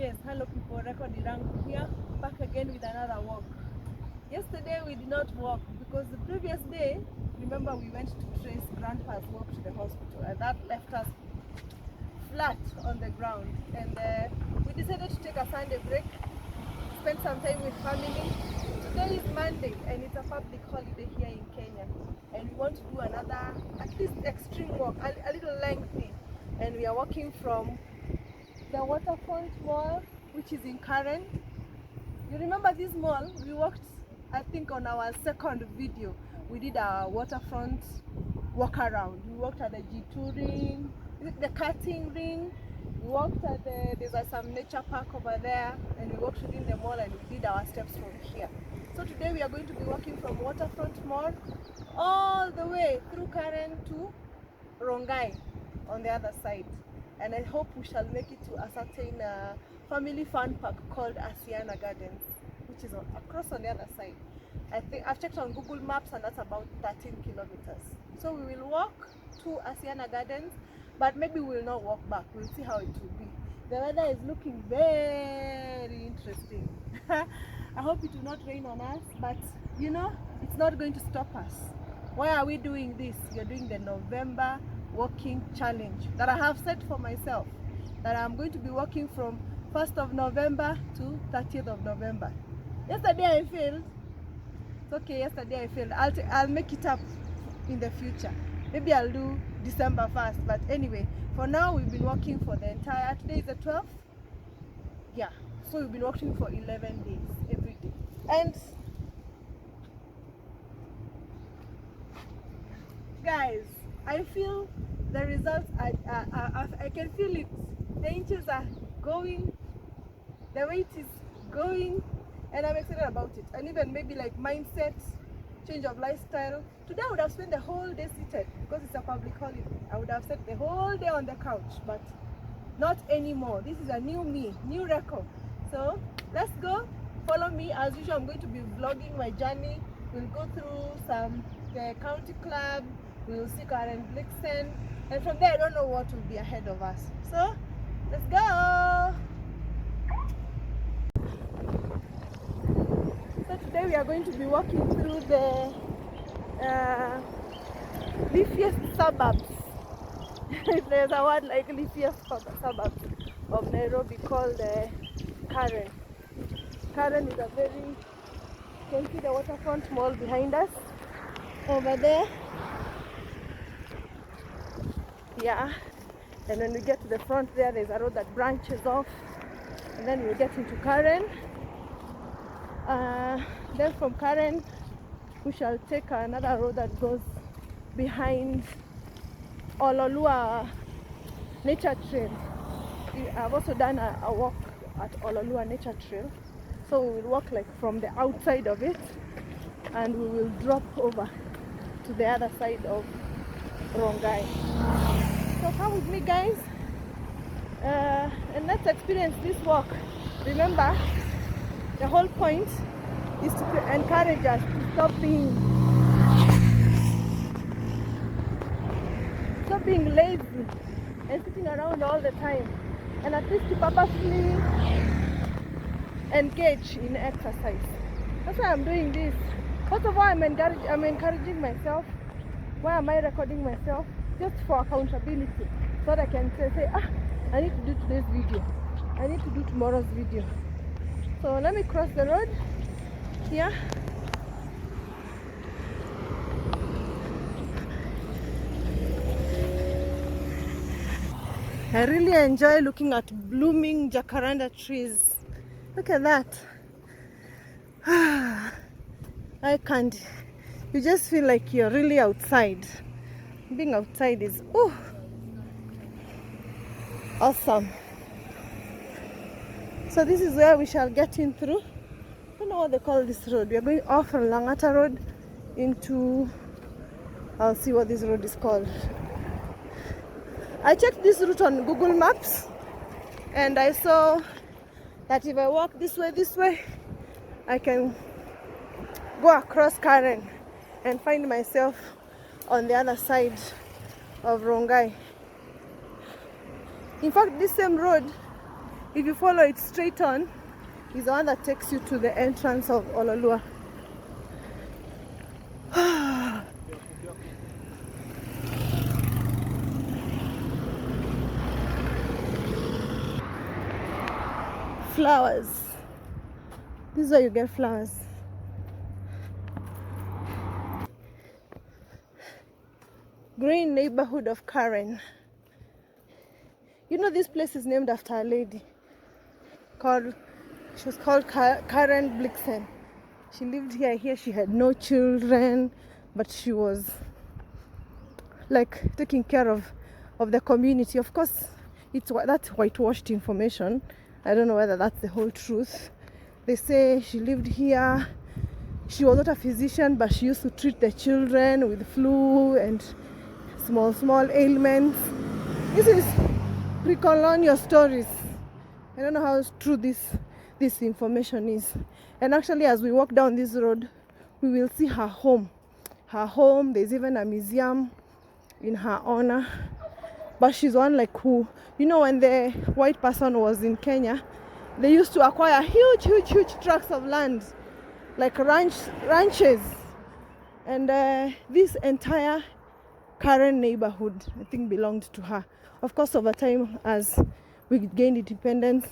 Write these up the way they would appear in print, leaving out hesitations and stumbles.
Yes, hello people, Record Irangu here, back again with another walk. Yesterday we did not walk because the previous day, remember we went to trace Grandpa's walk to the hospital and that left us flat on the ground. And we decided to take a Sunday break, spend some time with family. Today is Monday and it's a public holiday here in Kenya. And we want to do another, at least extreme walk, a little lengthy. And we are walking from the Waterfront Mall, which is in Karen. You remember this mall? We walked, I think on our second video, we did a waterfront walk around. We walked at the G2 ring, the karting ring. We walked at there's some nature park over there, and we walked within the mall and we did our steps from here. So today we are going to be walking from Waterfront Mall all the way through Karen to Rongai on the other side. And I hope we shall make it to a certain family fun park called Asyana Gardens, which is across on the other side. I think I've checked on Google Maps and that's about 13 kilometers. So we will walk to Asyana Gardens, but maybe we will not walk back. We'll see how it will be. The weather is looking very interesting. I hope it will not rain on us, but you know, it's not going to stop us. Why are we doing this? We are doing the November walking challenge that I have set for myself, that I'm going to be walking from 1st of November to 30th of November. Yesterday I failed. It's okay, yesterday I failed. I'll make it up in the future. Maybe I'll do December 1st, but anyway, for now we've been walking for the entire, today is the 12th. Yeah, so we've been walking for 11 days every day. And guys, I feel the results, I can feel it. The inches are going, the weight is going, and I'm excited about it. And even maybe like mindset, change of lifestyle. Today I would have spent the whole day seated because it's a public holiday. I would have spent the whole day on the couch, but not anymore. This is a new me, new record. So let's go, follow me. As usual, I'm going to be vlogging my journey. We'll go through the county club. We'll see Karen Blixen, and from there I don't know what will be ahead of us. So let's go. So today we are going to be walking through the leafiest suburbs. If there's a word like leafiest suburbs of Nairobi, called Karen. Karen is a very, you can see the Waterfront Mall behind us over there. Yeah, and when we get to the front there's a road that branches off, and then we'll get into Karen. Then from Karen we shall take another road that goes behind Ololua Nature Trail. I've also done a walk at Ololua Nature Trail, so we will walk like from the outside of it and we will drop over to the other side of Rongai. So come with me, guys, and let's experience this walk. Remember, the whole point is to encourage us to stop being lazy and sitting around all the time, and at least to purposely engage in exercise. That's why I'm doing this. First of all, I'm encouraging myself. Why am I recording myself? Just for accountability, so that I can say, I need to do today's video, I need to do tomorrow's video. So let me cross the road here. I really enjoy looking at blooming jacaranda trees. Look at that. I can't. You just feel like you're really outside. Being outside is awesome. So this is where we shall get in through. I don't know what they call this road. We are going off from Langata Road into, I'll see what this road is called. I checked this route on Google Maps and I saw that if I walk this way, I can go across Karen and find myself on the other side of Rongai. In fact, this same road If you follow it straight on, is the one that takes you to the entrance of Ololua. Flowers. This is where you get flowers. Green neighborhood of Karen. You know, this place is named after a lady called, she was called Karen Blixen. She lived here. Here she had no children, but she was like taking care of the community. Of course, that's whitewashed information. I don't know whether that's the whole truth. They say she lived here. She was not a physician, but she used to treat the children with flu and small ailments. This is pre-colonial stories. I don't know how true this information is. And actually, as we walk down this road, we will see her home. Her home, there's even a museum in her honor. But she's one like who, you know, when the white person was in Kenya, they used to acquire huge tracts of land, like ranches. And this entire Karen neighborhood, I think, belonged to her. Of course, over time, as we gained independence,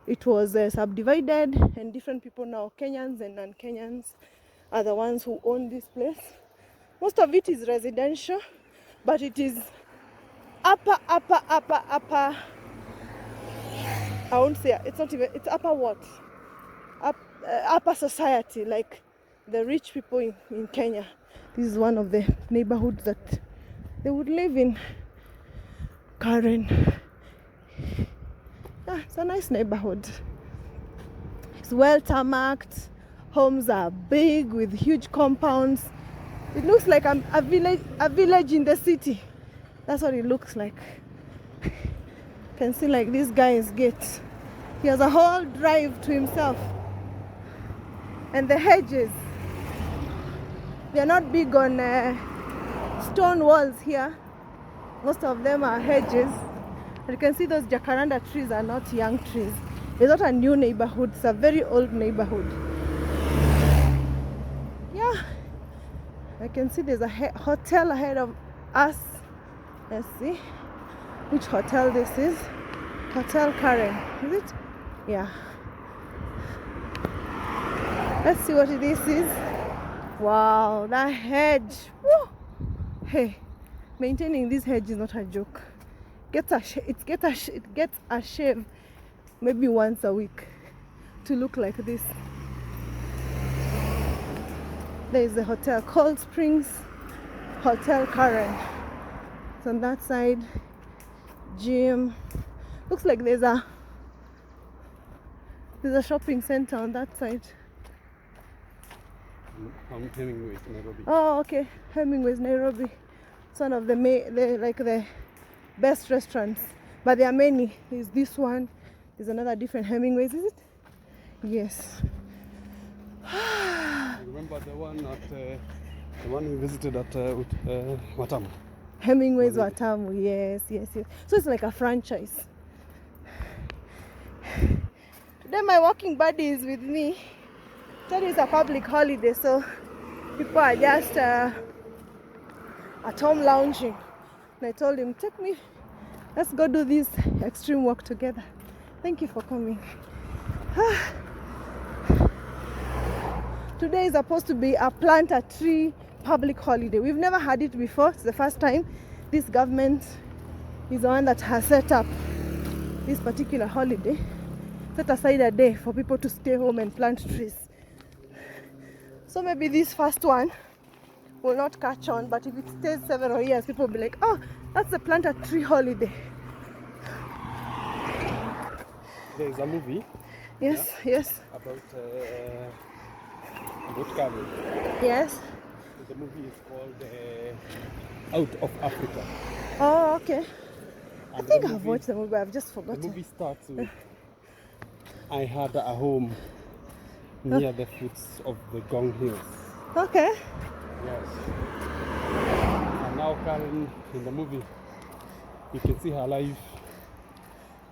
it was subdivided, and different people now, Kenyans and non-Kenyans, are the ones who own this place. Most of it is residential, but it is upper, I won't say, it's not even, it's upper what? Upper society, like the rich people in Kenya. This is one of the neighborhoods that they would live in. Karen. Yeah, it's a nice neighborhood. It's well tarmacked. Homes are big with huge compounds. It looks like a village in the city. That's what it looks like. You can see like this guy's gate. He has a whole drive to himself. And the hedges, they are not big on stone walls here. Most of them are hedges. And you can see those jacaranda trees are not young trees. It's not a new neighborhood, it's a very old neighborhood. Yeah, I can see there's a hotel ahead of us. Let's see which hotel this is. Hotel Karen, is it? Yeah. Let's see what this is. Wow, that hedge. Woo! Hey, maintaining this hedge is not a joke. It gets a shave maybe once a week to look like this. There is the hotel, Cold Springs Hotel Karen. It's on that side. Gym. Looks like there's a shopping center on that side. Hemingway's Nairobi. Oh, okay. Hemingway's Nairobi. It's one of the best restaurants. But there are many. There's this one. There's another different Hemingway's, is it? Yes. Remember the one we visited at Watamu? Hemingway's Watamu, yes. So it's like a franchise. Today my walking buddy is with me. Today is a public holiday, so people are just at home lounging. And I told him, take me, let's go do this extreme walk together. Thank you for coming. Today is supposed to be a plant a tree public holiday. We've never had it before. It's the first time. This government is the one that has set up this particular holiday. Set aside a day for people to stay home and plant trees. So maybe this first one will not catch on, but if it stays several years, people will be like, oh, that's the plant a tree holiday. There is a movie. Yes, yeah, yes. About travel. Yes. The movie is called Out of Africa. Oh, okay. And I think I've watched the movie, but I've just forgotten. The movie starts with, I had a home near the foots of the Gong Hills. Okay. Yes. And now Karen, in the movie, you can see her life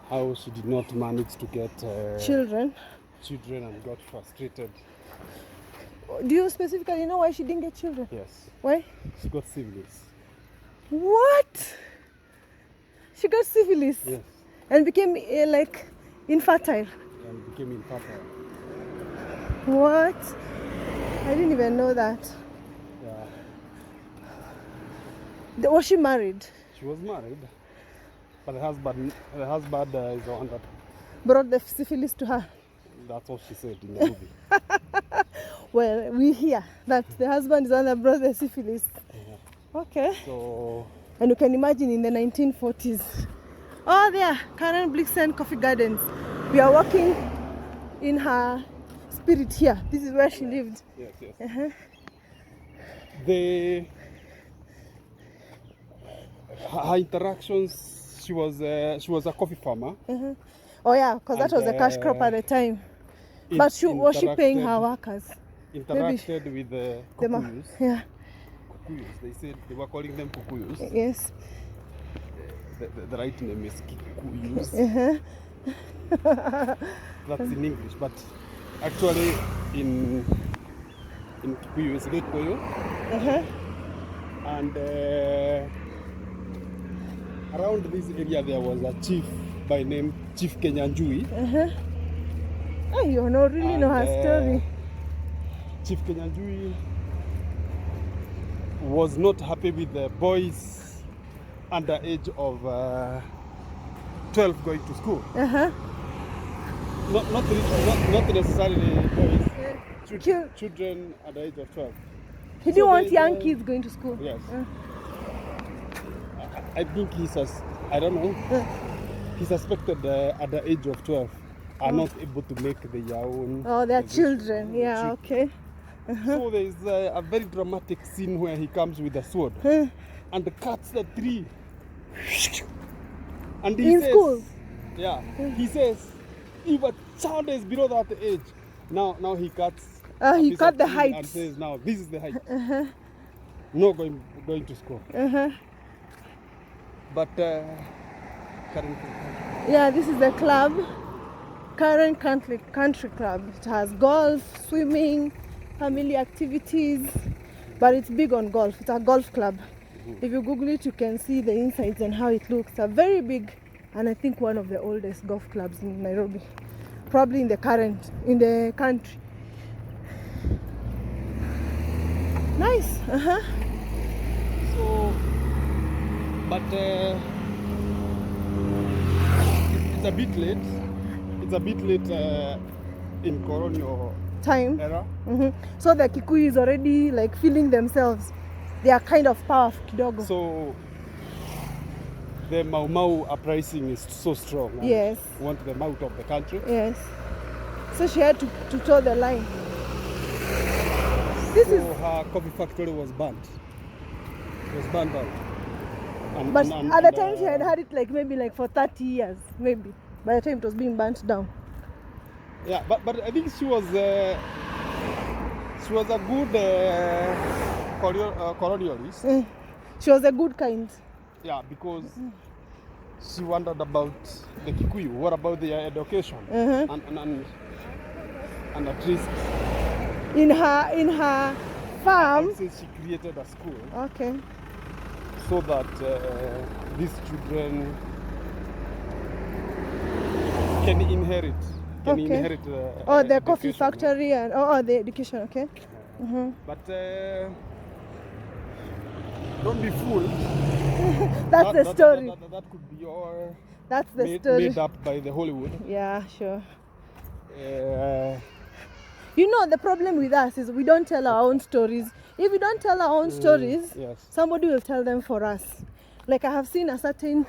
how she did not manage to get children and got frustrated. Do you specifically know why she didn't get children? Yes. Why? She got syphilis. What? She got syphilis? Yes. And became like infertile? And became infertile. What? I didn't even know that. Yeah. Was she married? She was married, but the husband is the one that brought the syphilis to her. That's what she said in the movie. Well, we hear that the husband is the one that brought the syphilis. Yeah. Okay. So. And you can imagine in the 1940s. Oh, there, Karen Blixen Coffee Gardens. We are walking in her spirit here. This is where she lived. Yes, yes. Uh-huh. Her interactions. She was a coffee farmer. Uh-huh. Oh yeah, because that was a cash crop at the time. But was she paying her workers? Interacted with the Kukuyus. Yeah. Kukuyus. They said they were calling them Kukuyus. Yes. The right name is Kikuyus. Uh-huh. That's in English, but actually in Kikuyu it's Gikuyu. Uh-huh. And around this area there was a chief by name Chief Kenyanjui. Uh-huh. Oh, you don't really know her story. Chief Kenyanjui was not happy with the boys under age of 12 going to school. Uh-huh. Not necessarily boys, children at the age of 12. He didn't want young kids going to school. Yes. I think I don't know. He suspected at the age of 12 are not able to make their own. Oh, they're children. Yeah, okay. So there is a very dramatic scene where he comes with a sword and cuts the tree. And he says, school? Yeah. He says, if a child is below that age, now he cuts. He cut the height. And says, now this is the height. No going to school. But Karen. Yeah, this is the club, Karen Country Club. It has golf, swimming, family activities, but it's big on golf. It's a golf club. If you Google it, you can see the insides and how it looks. It's a very big, and I think one of the oldest golf clubs in Nairobi, probably in the country. Nice. So, but it's a bit late. It's a bit late in colonial time era. So the Kikuyu is already like feeling themselves. They are kind of powerful kidogo. So the Mau Mau uprising is so strong. Yes. Want them out of the country. Yes. So she had to toe the line. Her coffee factory was burnt. It was burnt out. But at the time she had it like maybe like for 30 years, maybe. By the time it was being burnt down. Yeah, but I think she was a good colonialist. She was a good kind. Yeah, because she wondered about the Kikuyu. What about their education? And at least in her farm. Since she created a school. Okay. So that these children can inherit. The coffee factory and the education. Okay. But don't be fooled. That's the story. That could be your. That's the story. Made up by the Hollywood. Yeah, sure. You know, the problem with us is we don't tell our own stories. If we don't tell our own stories, somebody will tell them for us. Like I have seen a certain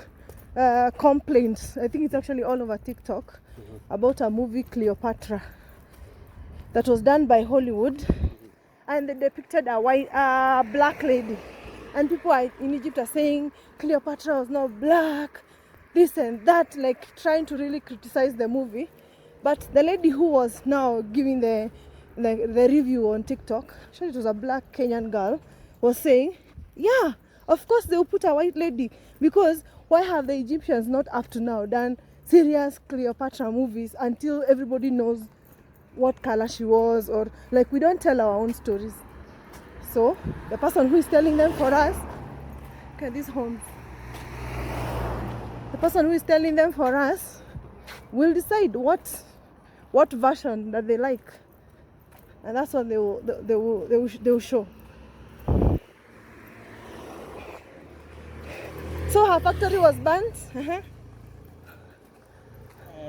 complaint, I think it's actually all over TikTok, about a movie Cleopatra that was done by Hollywood, and they depicted a black lady. And people in Egypt are saying Cleopatra was not black, this and that, like trying to really criticize the movie. But the lady who was now giving the review on TikTok, actually it was a black Kenyan girl, was saying, yeah, of course they will put a white lady, because why have the Egyptians not up to now done serious Cleopatra movies until everybody knows what color she was, or like we don't tell our own stories. So the person who is telling them for us, look at these homes. The person who is telling them for us will decide what version that they like, and that's what they will show. So her factory was burnt.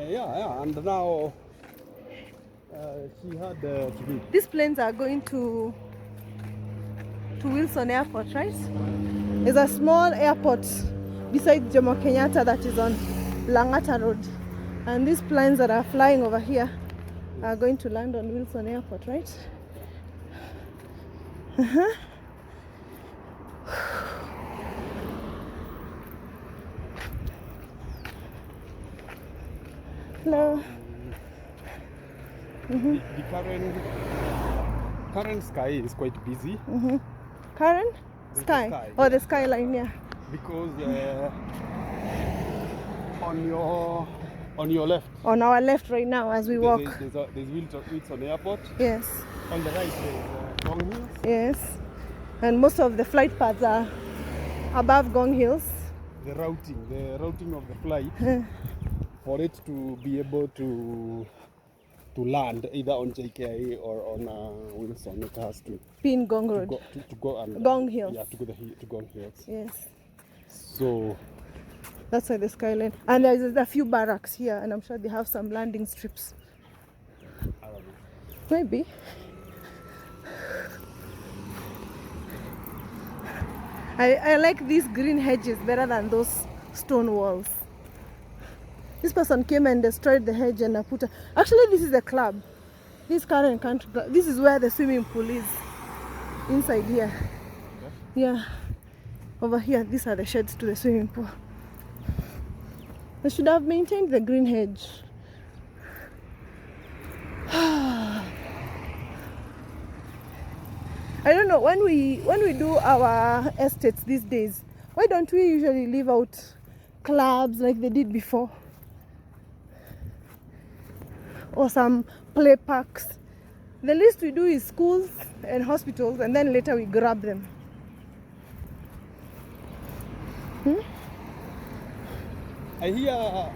Yeah, and now she had to be. These planes are going to Wilson Airport, right? There's a small airport beside Jomo Kenyatta that is on Langata Road, and these planes that are flying over here are going to land on Wilson Airport, right? Hello. The current sky is quite busy. Karen? Sky? Oh, the skyline, yeah. Because on your left. On our left right now as we walk. There's Wilson Airport. Yes. On the right there's Gong Hills. Yes. And most of the flight paths are above Gong Hills. The routing of the flight, for it to be able to land either on JKI or on Wilson, it has to Pin Gong Road. To go and Gong Hills. Yeah, to Gong Hills. Yes. So that's why the skyline. And there's a few barracks here, and I'm sure they have some landing strips. I don't know. Maybe. I like these green hedges better than those stone walls. This person came and destroyed the hedge and put a... Actually, this is a club. This Karen Country Club. This is where the swimming pool is. Inside here. Yeah. Over here, these are the sheds to the swimming pool. They should have maintained the green hedge. I don't know, when we do our estates these days, why don't we usually leave out clubs like they did before? Or some play parks. The least we do is schools and hospitals, and then later we grab them. I hear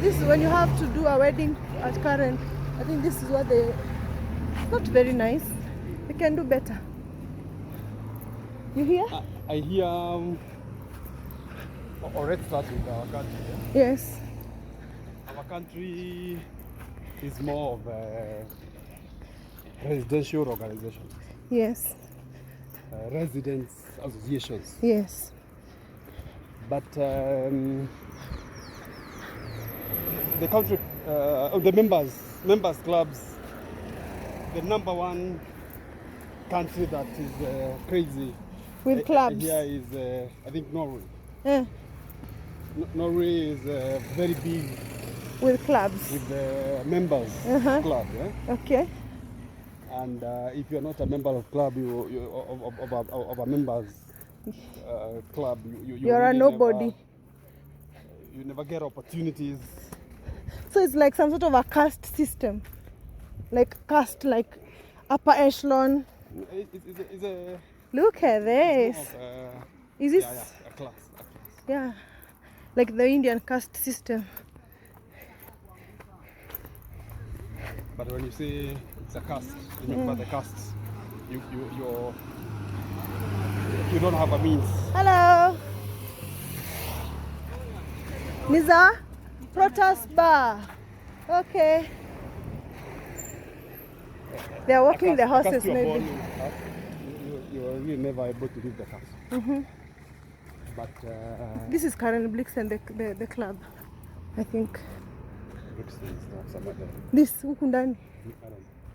this is when you have to do a wedding at Karen. I think this is what they... Not very nice. They can do better. You hear? I hear let's start with our country. Yes. Our country is more of a residential organizations. Yes. Residents associations. Yes. But the country, the members clubs, the number one country that is crazy with clubs here is I think Norway. Yeah. Norway is very big with clubs, with the members club. Yeah? Okay. And if you're not a member of club, of a members club, you're really a nobody. You never get opportunities. So it's like some sort of a caste system, like caste, like upper echelon. It's a look at this. Is this? Yeah, a class. Yeah, like the Indian caste system. But when you say it's a caste, remember the castes. You don't have a means. Hello. Niza, protest bar. Okay. They are walking the horses maybe. You are really never able to leave the house. But this is Karen Blix and the club, I think. This Ukundani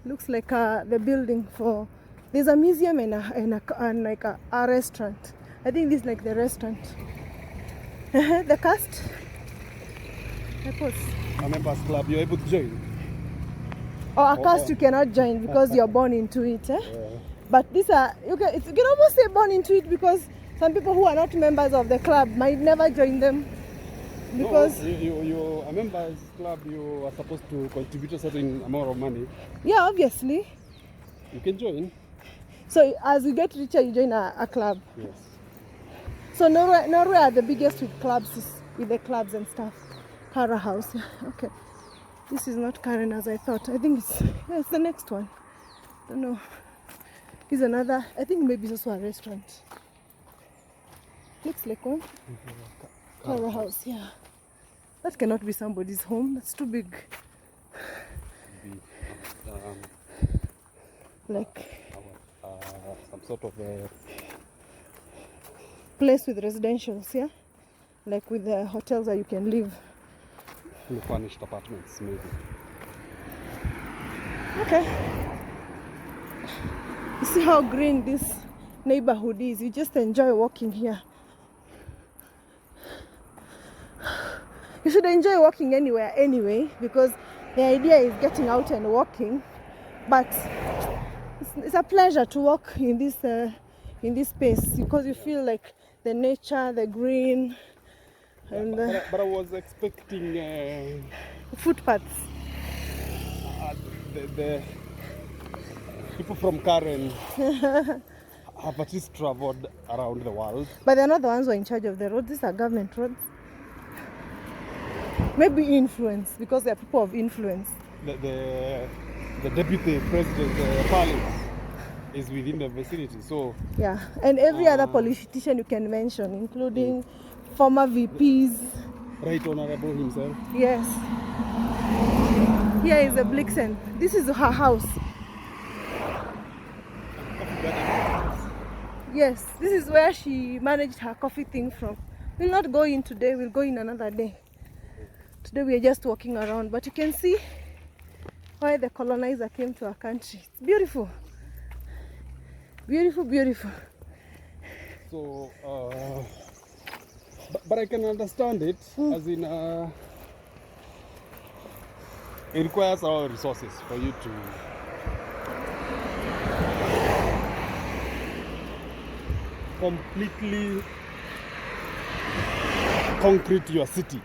looks like the building for. There's a museum and like a restaurant. I think this is like the restaurant. The cast. A members club, you're able to join. Or a cast you cannot join because you're born into it. But these are you can almost say born into it because some people who are not members of the club might never join them. because you a members club, you are supposed to contribute a certain amount of money. yeah, obviously. You can join. So as you get richer, you join a club. Yes. So Norway are the biggest with clubs, with the clubs and stuff. Kara House. Yeah, okay. This is not Karen as I thought. I think it's the next one. I don't know. Here's another. I think maybe it's also a restaurant. Looks like one. Kara House. Yeah. That cannot be somebody's home. That's too big. Like some sort of a place with residentials, yeah? Like with the hotels where you can live. fully furnished apartments, maybe. Okay. You see how green this neighborhood is. You just enjoy walking here. You should enjoy walking anywhere anyway, because the idea is getting out and walking. But it's a pleasure to walk in this space because you feel like the nature, the green, and but I was expecting footpaths. The people from Karen have at least traveled around the world. But they're not the ones who are in charge of the roads. These are government roads. Maybe influence, because they're people of influence. The deputy president, palace, is within the vicinity, so yeah, and every other politician you can mention, including former VPs. Right Honorable himself. Yes. Here is the Blixen. This is her house. Yes, this is where she managed her coffee thing from. We'll not go in today, we'll go in another day. Today we are just walking around, but you can see why the colonizer came to our country. It's beautiful. Beautiful, beautiful. So, but I can understand it, as in, it requires a lot of resources for you to completely concrete your city.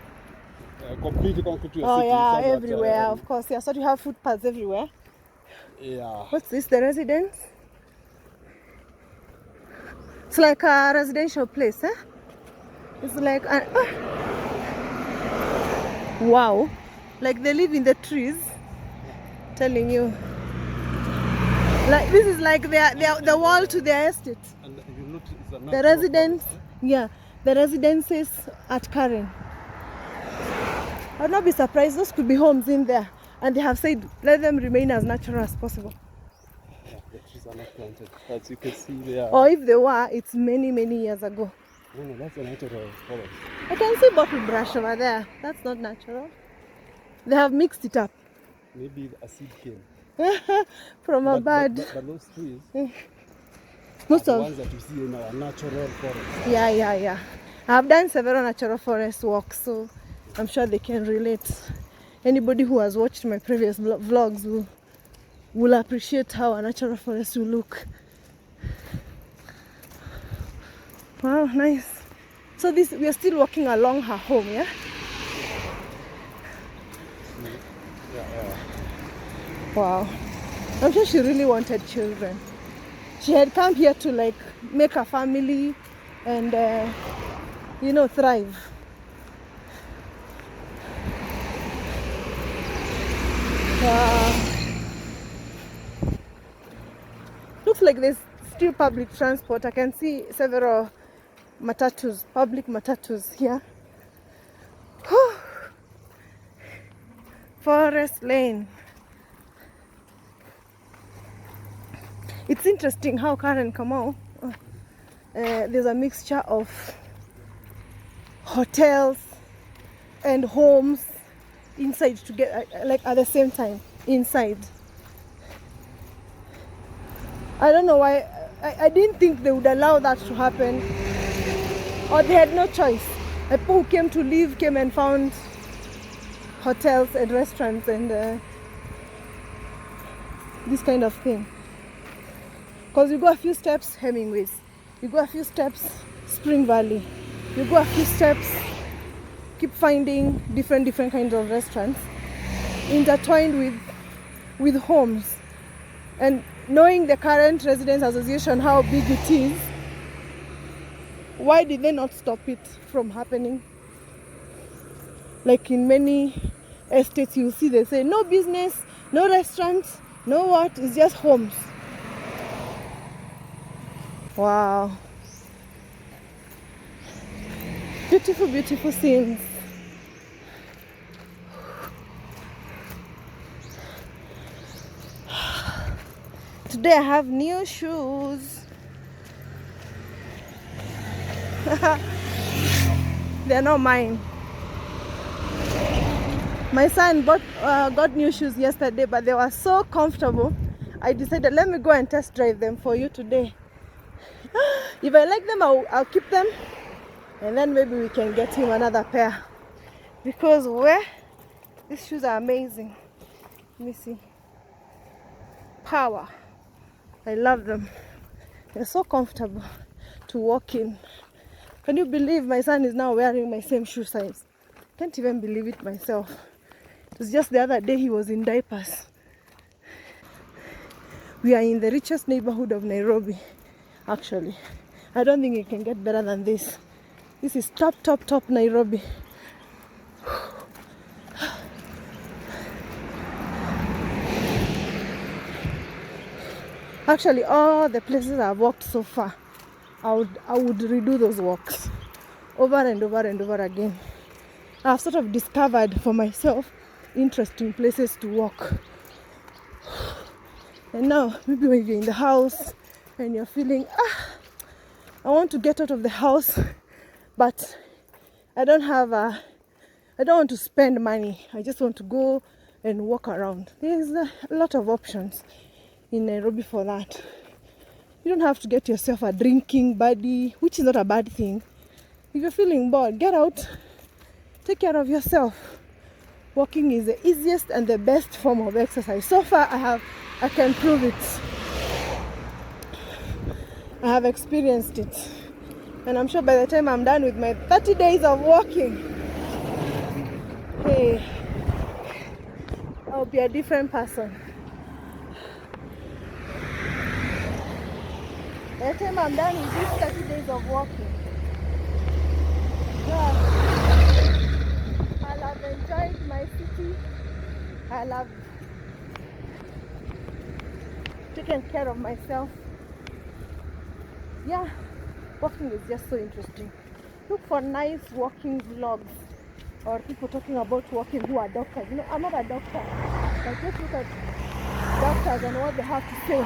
Completely concrete your city. Oh yeah, so everywhere, that, of course. Yeah, so you have footpaths everywhere. Yeah. What's this? The residence? It's like a residential place, eh? It's like wow, like they live in the trees. Telling you, like this is like the wall to their estate. And you notice The residence, yeah, the residences at Karen. I would not be surprised. Those could be homes in there, and they have said let them remain as natural as possible. Yeah, the trees are not planted. As you can see, they are. Or if they were, it's many years ago. No, that's a natural forest. I can see bottle brush over there. That's not natural. They have mixed it up. Maybe a seed came from a bird. But those trees, most are of the ones that you see in our natural forest. yeah. I've done several natural forest walks, so I'm sure they can relate. Anybody who has watched my previous vlogs will appreciate how a natural forest will look. Wow, nice. So we are still walking along her home, yeah? Yeah. Wow. I'm sure she really wanted children. She had come here to like make a family and thrive. Wow. Looks like there's still public transport. I can see several matatus, public matatus here. Forest Lane. It's interesting how Karen Kamau, there's a mixture of hotels and homes inside together, like at the same time inside. I don't know why. I didn't think they would allow that to happen, or they had no choice. The people who came to live came and found hotels and restaurants and this kind of thing. Because you go a few steps, Hemingway's. You go a few steps, Spring Valley. You go a few steps, keep finding different kinds of restaurants intertwined with homes. And knowing the current residents association, how big it is, why did they not stop it from happening? Like in many estates, you see they say no business, no restaurants, no what, it's just homes. Wow. Beautiful, beautiful scenes. Today I have new shoes. They're not mine. My son got new shoes yesterday, but they were so comfortable. I decided, let me go and test drive them for you today. If I like them, I'll keep them, and then maybe we can get him another pair. Because these shoes are amazing. Let me see. Power. I love them. They're so comfortable to walk in. Can you believe my son is now wearing my same shoe size? Can't even believe it myself. It was just the other day he was in diapers. We are in the richest neighborhood of Nairobi, actually. I don't think it can get better than this. This is top Nairobi. Actually, all the places I've walked so far, I would redo those walks over and over again. I've sort of discovered for myself interesting places to walk. And now, maybe when you're in the house and you're feeling, I want to get out of the house, but I don't want to spend money. I just want to go and walk around. There's a lot of options in Nairobi for that. You don't have to get yourself a drinking buddy, which is not a bad thing. If you're feeling bored, get out, take care of yourself. Walking is the easiest and the best form of exercise. So far, I can prove it. I have experienced it. And I'm sure by the time I'm done with my 30 days of walking, hey, I'll be a different person. By the time I'm done with these 30 days of walking, I'll have enjoyed my city. I'll have taken care of myself. Yeah, walking is just so interesting. Look for nice walking vlogs or people talking about walking who are doctors. You know, I'm not a doctor, but just look at doctors and what they have to say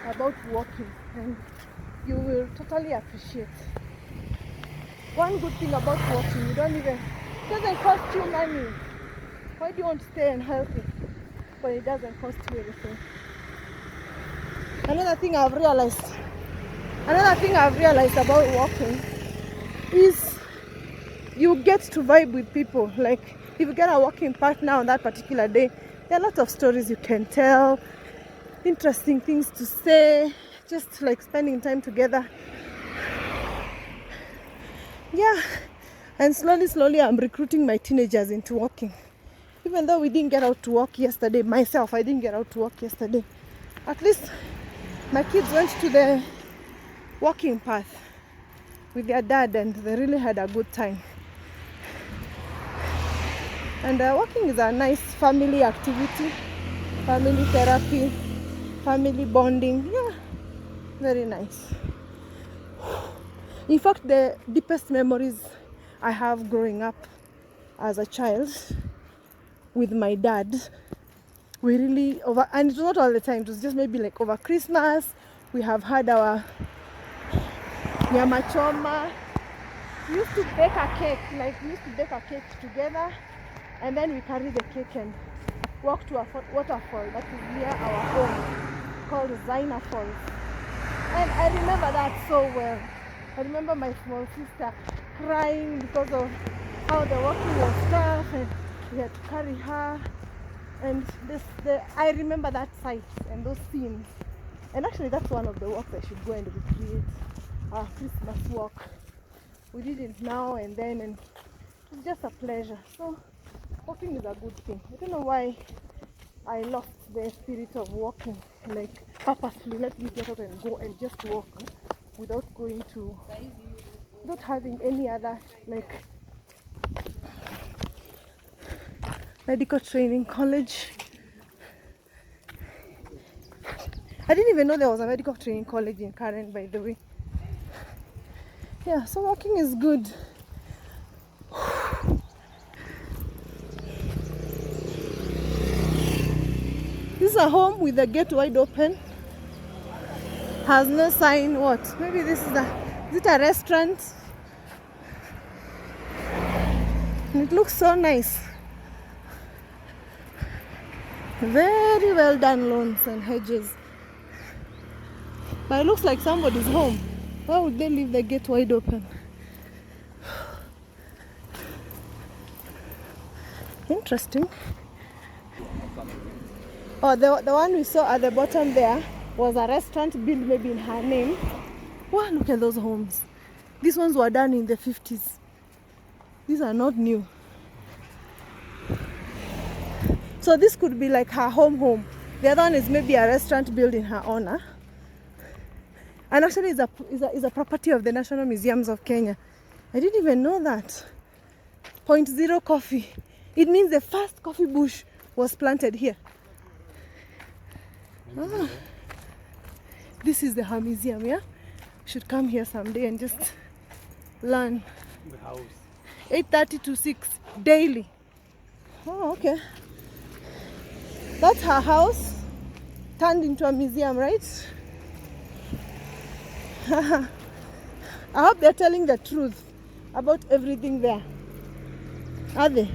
about walking, and you will totally appreciate. One good thing about walking, it doesn't cost you money. Why do you want to stay and help it when it doesn't cost you anything? Another thing I've realized about walking is you get to vibe with people. Like if you get a walking partner on that particular day, there are lots of stories you can tell, interesting things to say, just like spending time together. Yeah, and slowly I'm recruiting my teenagers into walking. Even though we didn't get out to walk yesterday, I didn't get out to walk yesterday. At least my kids went to the walking path with their dad and they really had a good time. And walking is a nice family activity, family therapy, family bonding. Yeah, very nice. In fact, the deepest memories I have growing up as a child with my dad, we really and it was not all the time, it was just maybe like over Christmas, we have had our nyama choma. We used to bake a cake together, and then we carry the cake and walk to a waterfall that is near our home called Asyana Falls. And I remember that so well. I remember my small sister crying because of how the walking was tough and we had to carry her. And I remember that sight and those scenes. And actually that's one of the walks I should go and recreate, our Christmas walk. We did it now and then, and It's just a pleasure. So walking is a good thing. I don't know why I lost the spirit of walking, like purposefully. Let me get up and go and just walk without going to, not having any other like medical training college. I didn't even know there was a medical training college in Karen, by the way. Yeah, so walking is good. This is a home with the gate wide open. Has no sign. What? Maybe this is is it a restaurant? And it looks so nice. Very well done lawns and hedges. But it looks like somebody's home. Why would they leave the gate wide open? Interesting. Oh, the one we saw at the bottom there was a restaurant built maybe in her name. Wow, look at those homes. These ones were done in the 50s. These are not new. So this could be like her home. The other one is maybe a restaurant built in her honor. And actually is a property of the National Museums of Kenya. I didn't even know that. 0.0 coffee. It means the first coffee bush was planted here. Ah. This is her museum, yeah? Should come here someday and just learn. The house. 8:30 to 6 daily. Oh, okay. That's her house turned into a museum, right? I hope they're telling the truth about everything there. Are they?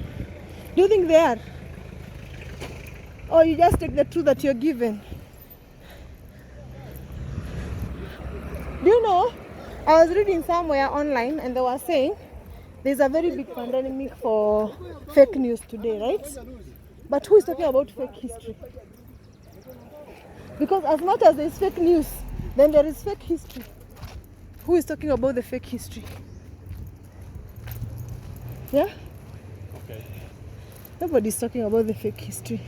Do you think they are? Or you just take the truth that you're given? Do you know, I was reading somewhere online and they were saying there's a very big pandemic for fake news today, right? But who is talking about fake history? Because as much as there's fake news, then there is fake history. Who is talking about the fake history? Yeah? Okay. Nobody's talking about the fake history.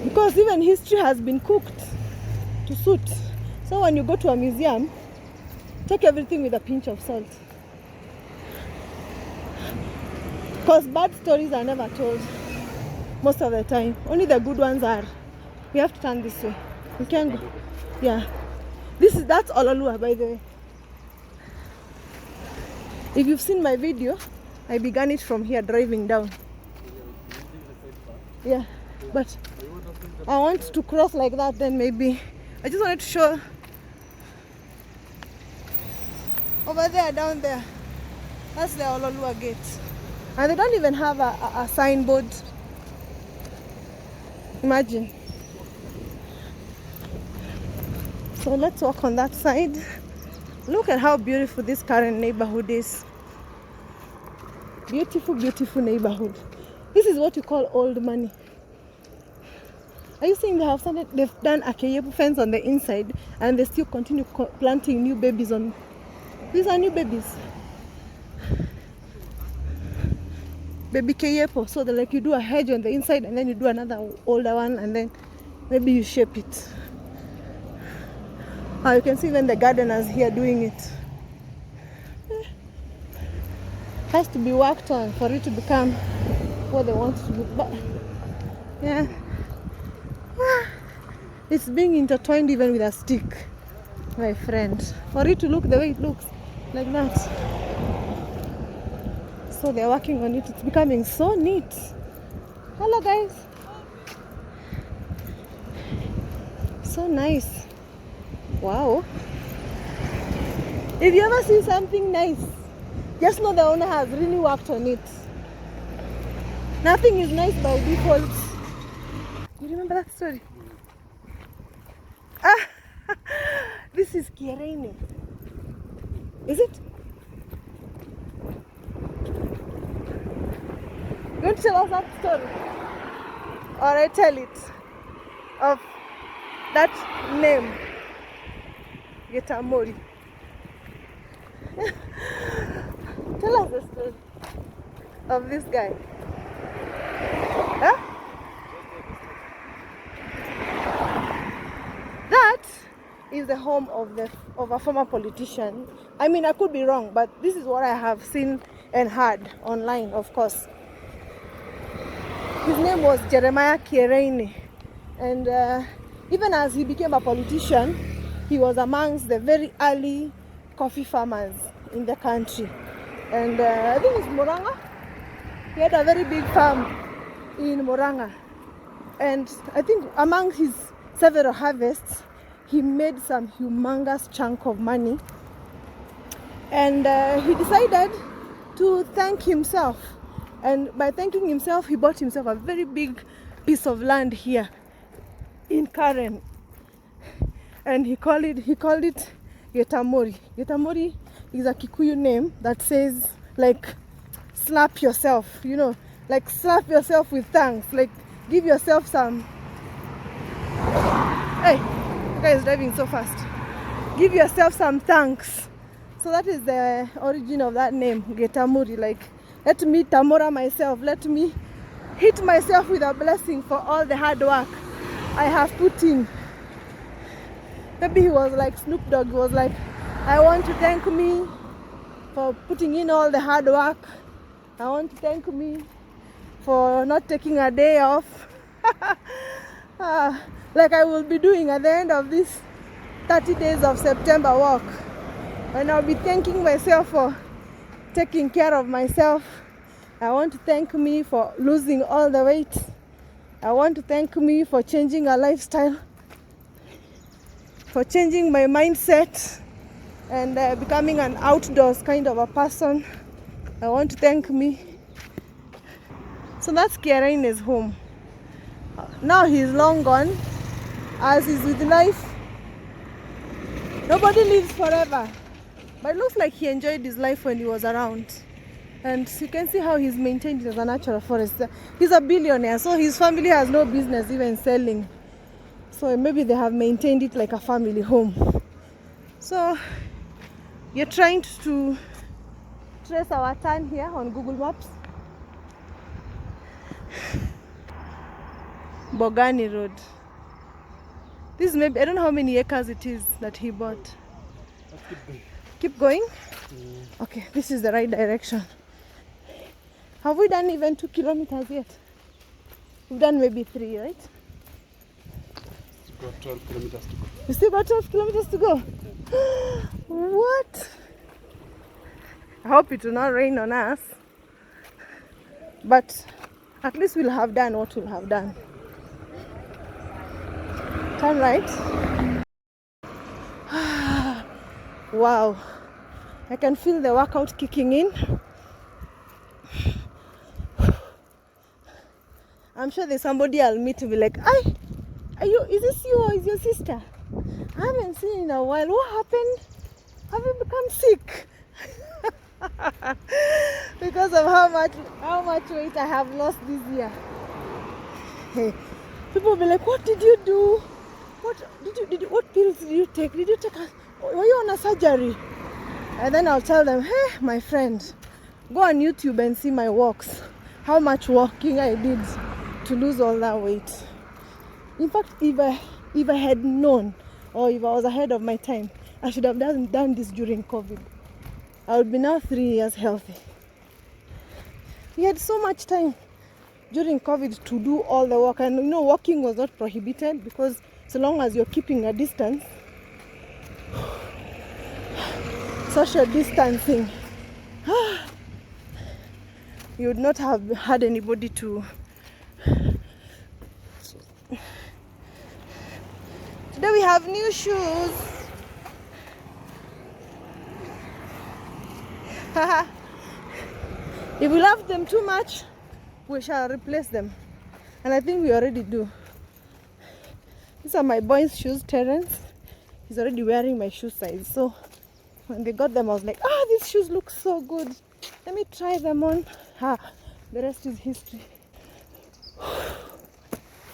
Because even history has been cooked to suit. So when you go to a museum, take everything with a pinch of salt. Because bad stories are never told most of the time. Only the good ones are. We have to turn this way. We can go. Yeah. That's Olalua, by the way. If you've seen my video, I began it from here driving down. Yeah. But I want to cross like that, then maybe. I just wanted to show over there, down there. That's the Olalua gate. And they don't even have a signboard. Imagine. So let's walk on that side. Look at how beautiful this Karen neighborhood is. Beautiful, beautiful neighborhood. This is what you call old money. Are you seeing they've done a Kayebu fence on the inside and they still continue planting new babies on. These are new babies. Baby Kayepo. So like you do a hedge on the inside and then you do another older one and then maybe you shape it. You can see even the gardeners here doing it. Has to be worked on for it to become what they want to be. But yeah, it's being intertwined even with a stick, my friend, for it to look the way it looks, like that. So they're working on it. It's becoming so neat. Hello guys. So nice. Wow. If you ever see something nice, just know the owner has really worked on it. Nothing is nice by default. You remember that story? This is Kierene. Is it? You want to tell us that story? Or I tell it of that name, Getamori. Tell us the story of this guy. Huh? That is the home of a former politician. I mean, I could be wrong, but this is what I have seen and heard online, of course. His name was Jeremiah Karen, and even as he became a politician, he was amongst the very early coffee farmers in the country. And I think it's Moranga. He had a very big farm in Moranga. And I think among his several harvests, he made some humongous chunk of money. And he decided to thank himself. And by thanking himself, he bought himself a very big piece of land here in Karen. And he called it Yetamori. Yetamori is a Kikuyu name that says, like, slap yourself, you know, like slap yourself with thanks, like give yourself some. Hey, the guy is driving so fast. Give yourself some thanks. So that is the origin of that name, Getamuri. Like, let me tamora myself. Let me hit myself with a blessing for all the hard work I have put in. Maybe he was like Snoop Dogg. He was like, I want to thank me for putting in all the hard work. I want to thank me for not taking a day off. Like I will be doing at the end of this 30 days of September walk. And I'll be thanking myself for taking care of myself. I want to thank me for losing all the weight. I want to thank me for changing a lifestyle, for changing my mindset and becoming an outdoors kind of a person. I want to thank me. So that's Kiarain's home. Now he's long gone, as is with life. Nobody lives forever. But it looks like he enjoyed his life when he was around. And you can see how he's maintained it as a natural forest. He's a billionaire, so his family has no business even selling. So maybe they have maintained it like a family home. So you're trying to trace our turn here on Google Maps. Bogani Road. This is maybe, I don't know how many acres it is that he bought. Keep going? Okay, this is the right direction. Have we done even 2 kilometers yet? We've done maybe 3, right? We've got 12 kilometers to go. We still got 12 kilometers to go? What? I hope it will not rain on us. But at least we'll have done what we'll have done. Turn right. Wow. I can feel the workout kicking in. I'm sure there's somebody I'll meet to be like, is this you or is your sister? I haven't seen you in a while. What happened? Have you become sick? Because of how much weight I have lost this year. Hey, people will be like, what did you do? What pills did you take? Were you on a surgery? And then I'll tell them, hey, my friend, go on YouTube and see my walks. How much walking I did to lose all that weight. In fact, if I had known, or if I was ahead of my time, I should have done this during COVID. I would be now 3 years healthy. We had so much time during COVID to do all the work, and walking was not prohibited because so long as you're keeping a distance, social distancing, you would not have had anybody to. Today we have new shoes. If we love them too much, we shall replace them. And I think we already do. These are my boy's shoes, Terence. He's already wearing my shoe size. So when they got them, I was like, these shoes look so good. Let me try them on. The rest is history.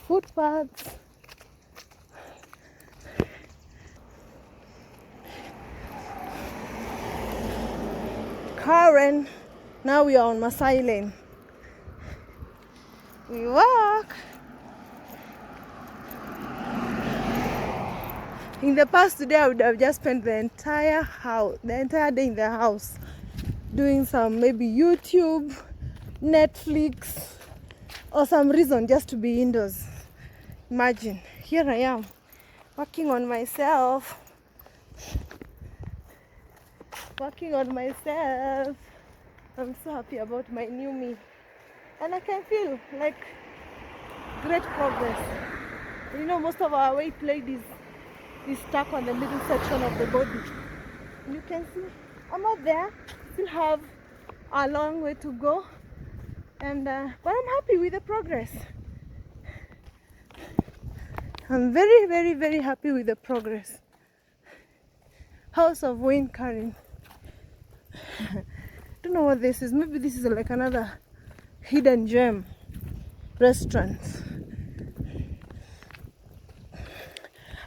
Footpaths. Karen. Now we are on Masai Lane. We walk. In the past today, I would have just spent the entire day in the house, doing some maybe YouTube, Netflix, or some reason just to be indoors. Imagine, here I am, working on myself. I'm so happy about my new me. And I can feel like great progress. You know, most of our weight ladies is stuck on the middle section of the body. You can see I'm not there, still have a long way to go, and but I'm happy with the progress. I'm very, very, very happy with the progress. House of Wayne Karen. Don't know what this is. Maybe this is like another hidden gem restaurant.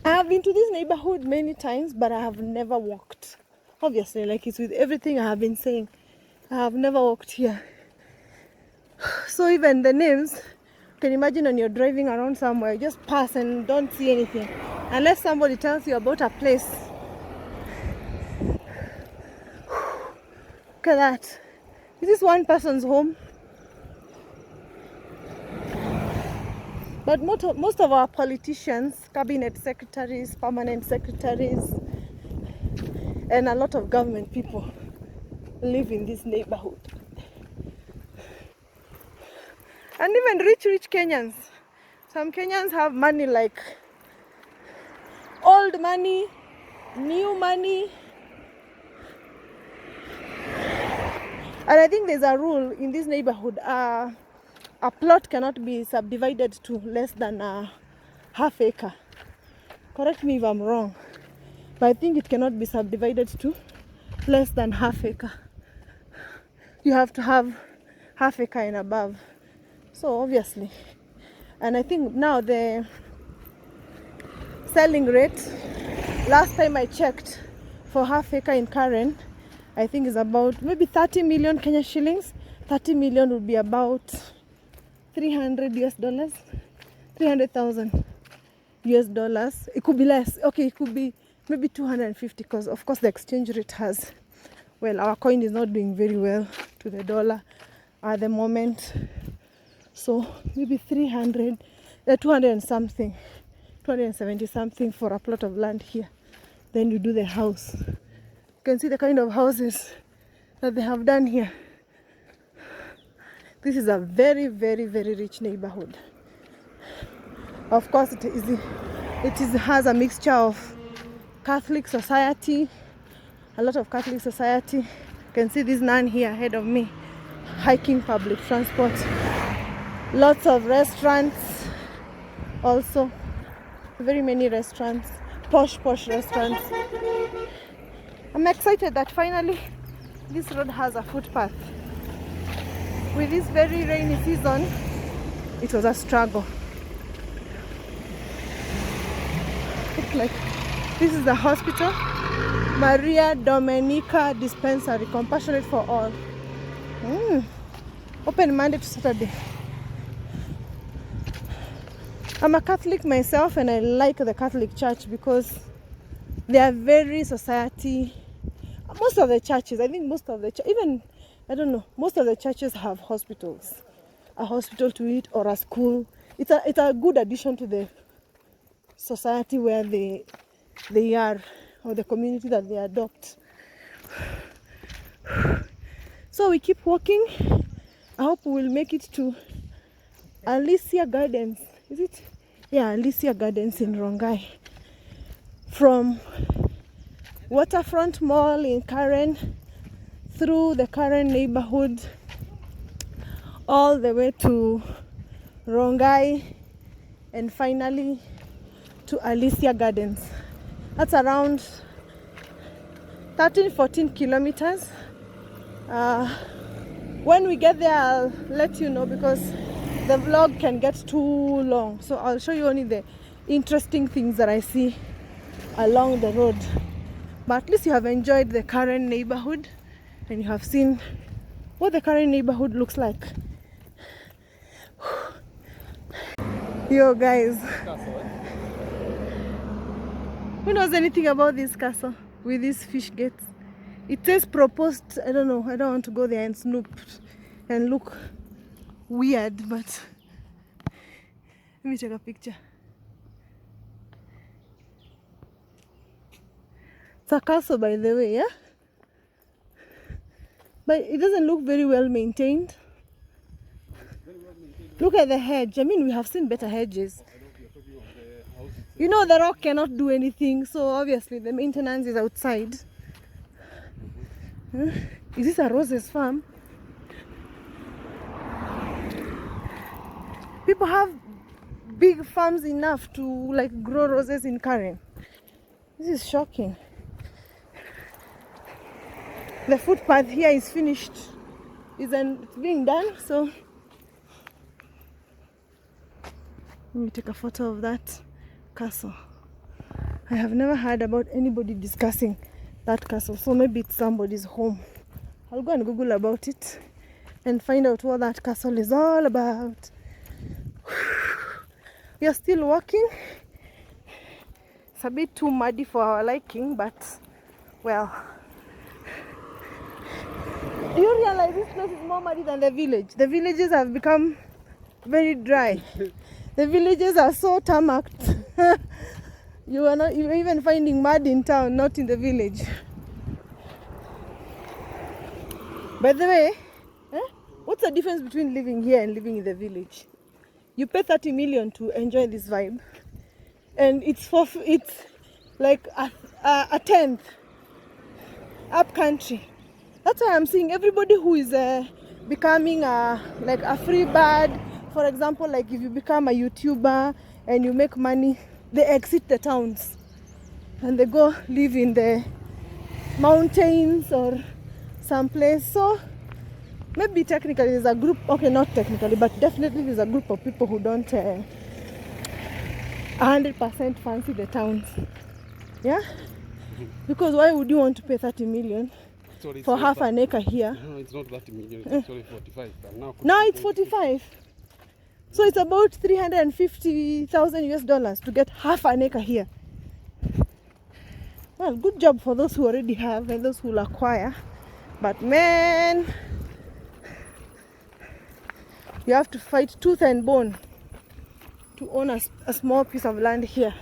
I have been to this neighborhood many times, but I have never walked. Obviously, like it's with everything I have been saying, I have never walked here. So even the names, you can imagine when you're driving around somewhere, you just pass and don't see anything. Unless somebody tells you about a place. Look at that. Is this one person's home? But most of our politicians, cabinet secretaries, permanent secretaries, and a lot of government people live in this neighborhood. And even rich Kenyans. Some Kenyans have money like old money, new money. And I think there's a rule in this neighborhood. A plot cannot be subdivided to less than a half acre. Correct me if I'm wrong, but I think it cannot be subdivided to less than half acre. You have to have half acre and above. So obviously, and I think now the selling rate, last time I checked, for half acre in Karen, I think is about maybe 30 million Kenya shillings. 30 million would be about $300, 300,000 US dollars. It could be less. Okay, it could be maybe 250, because of course the exchange rate has, well, our coin is not doing very well to the dollar at the moment. So maybe 200 and something, 270 something for a plot of land here. Then you do the house. You can see the kind of houses that they have done here. This is a very, very, very rich neighborhood. Of course, it has a mixture of Catholic society, a lot of Catholic society. You can see this nun here ahead of me, hiking public transport. Lots of restaurants, also very many restaurants, posh restaurants. I'm excited that finally this road has a footpath. With this very rainy season, it was a struggle. Look like this is the hospital, Maria Domenica Dispensary, compassionate for all. Open Monday to Saturday. I'm a Catholic myself, and I like the Catholic Church because they are very society. Most of the churches, I think most of the even I don't know, most of the churches have hospitals, a hospital to it or a school. It's a good addition to the society where they are, or the community that they adopt. So we keep walking. I hope we will make it to Asyana Gardens. Is it? Yeah, Asyana Gardens in Rongai. From Waterfront Mall in Karen, through the Karen neighborhood, all the way to Rongai, and finally to Asyana Gardens. That's around 13-14 kilometers. When we get there, I'll let you know, because the vlog can get too long. So I'll show you only the interesting things that I see along the road. But at least you have enjoyed the Karen neighborhood. and you have seen what the current neighborhood looks like. Yo guys, who knows anything about this castle with these fish gates? It says proposed. I don't know, I don't want to go there and snoop and look weird, but let me take a picture. It's a castle, by the way, yeah? But it doesn't look very well maintained. Look at the hedge. I mean, we have seen better hedges. You know, the rock cannot do anything, so obviously the maintenance is outside. Huh? Is this a roses farm? People have big farms enough to like grow roses in Karen. This is shocking. The footpath here is finished. It's being done, so let me take a photo of that castle. I have never heard about anybody discussing that castle, so maybe it's somebody's home. I'll go and Google about it and find out what that castle is all about. We are still walking. It's a bit too muddy for our liking, but well. Do you realize this place is more muddy than the village? The villages have become very dry. The villages are so tarmacked. You're even finding mud in town, not in the village. By the way, what's the difference between living here and living in the village? You pay 30 million to enjoy this vibe, and it's like a tenth up country. That's why I'm seeing everybody who is becoming like a free bird. For example, like if you become a YouTuber and you make money, they exit the towns and they go live in the mountains or someplace. So maybe technically there's a group, okay, not technically, but definitely there's a group of people who don't 100% fancy the towns. Yeah? Because why would you want to pay 30 million for half an acre here? No, it's not 30 million, it's actually 45. Now it's 45. So it's about 350,000 US dollars to get half an acre here. Well, good job for those who already have and those who will acquire. But man, you have to fight tooth and bone to own a small piece of land here.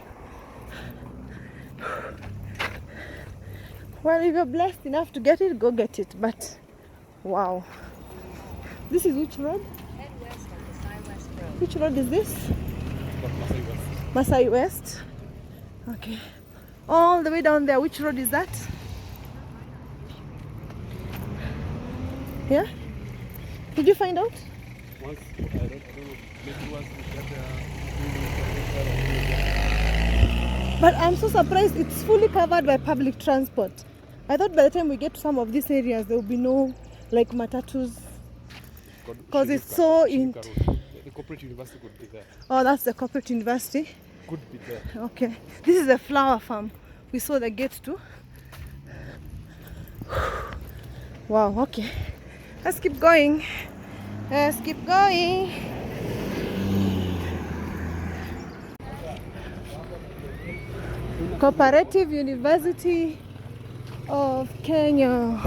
Well, if you're blessed enough to get it, go get it. But wow, this is which road? Head west on the Masai West Road. Which road is this? Masai West. Masai West. Okay. All the way down there. Which road is that? Yeah? Did you find out? Once, I don't know, maybe once we get But I'm so surprised it's fully covered by public transport. I thought by the time we get to some of these areas there will be no like matatus, because it's so in. The corporate university could be there. Oh, that's the corporate university. Could be there. Okay, this is the flower farm. We saw the gate too. Wow. Okay, let's keep going. Let's keep going. Cooperative University of Kenya.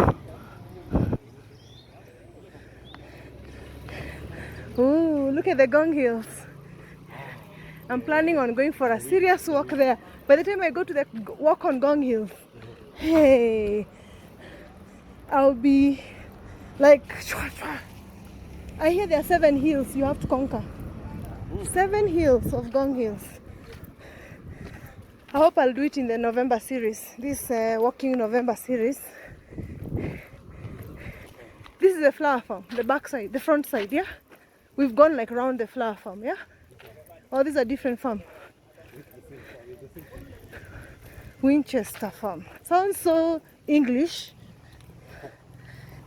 Ooh, look at the Gong Hills. I'm planning on going for a serious walk there. By the time I go to the walk on Gong Hills, hey, I'll be like, I hear there are 7 hills you have to conquer. 7 hills of Gong Hills. I hope I'll do it in the November series, this walking November series. This is the flower farm, the back side, the front side, yeah? We've gone like around the flower farm, yeah? Oh, this is a different farm. Winchester farm. Sounds so English.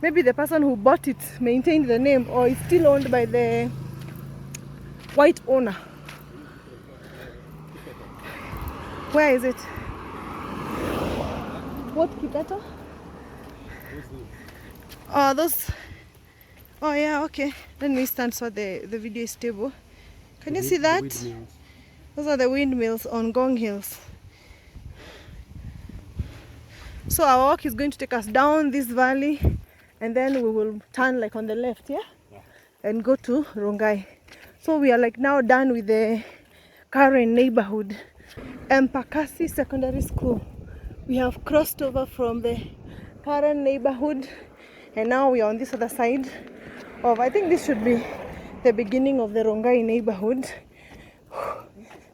Maybe the person who bought it maintained the name, or it's still owned by the white owner. Where is it? What Kipeto? Oh, those. Oh yeah, okay. Let me stand so the video is stable. Can you see that? Those are the windmills on Gong Hills. So our walk is going to take us down this valley, and then we will turn like on the left, yeah? And go to Rongai. So we are like now done with the Karen neighborhood. Mpakasi Secondary School. We have crossed over from the Karen neighborhood, and now we are on this other side of, I think this should be the beginning of the Rongai neighborhood.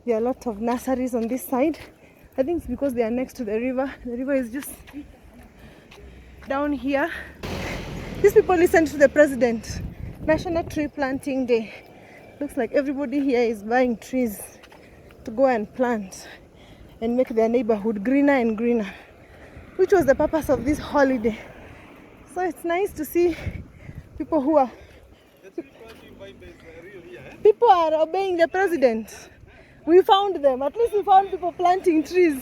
There are a lot of nurseries on this side. I think it's because they are next to the river. The river is just down here. These people listened to the president. National Tree Planting Day. Looks like everybody here is buying trees to go and plant and make their neighborhood greener and greener, which was the purpose of this holiday. So it's nice to see people who are obeying the president. We found them. At least we found people planting trees.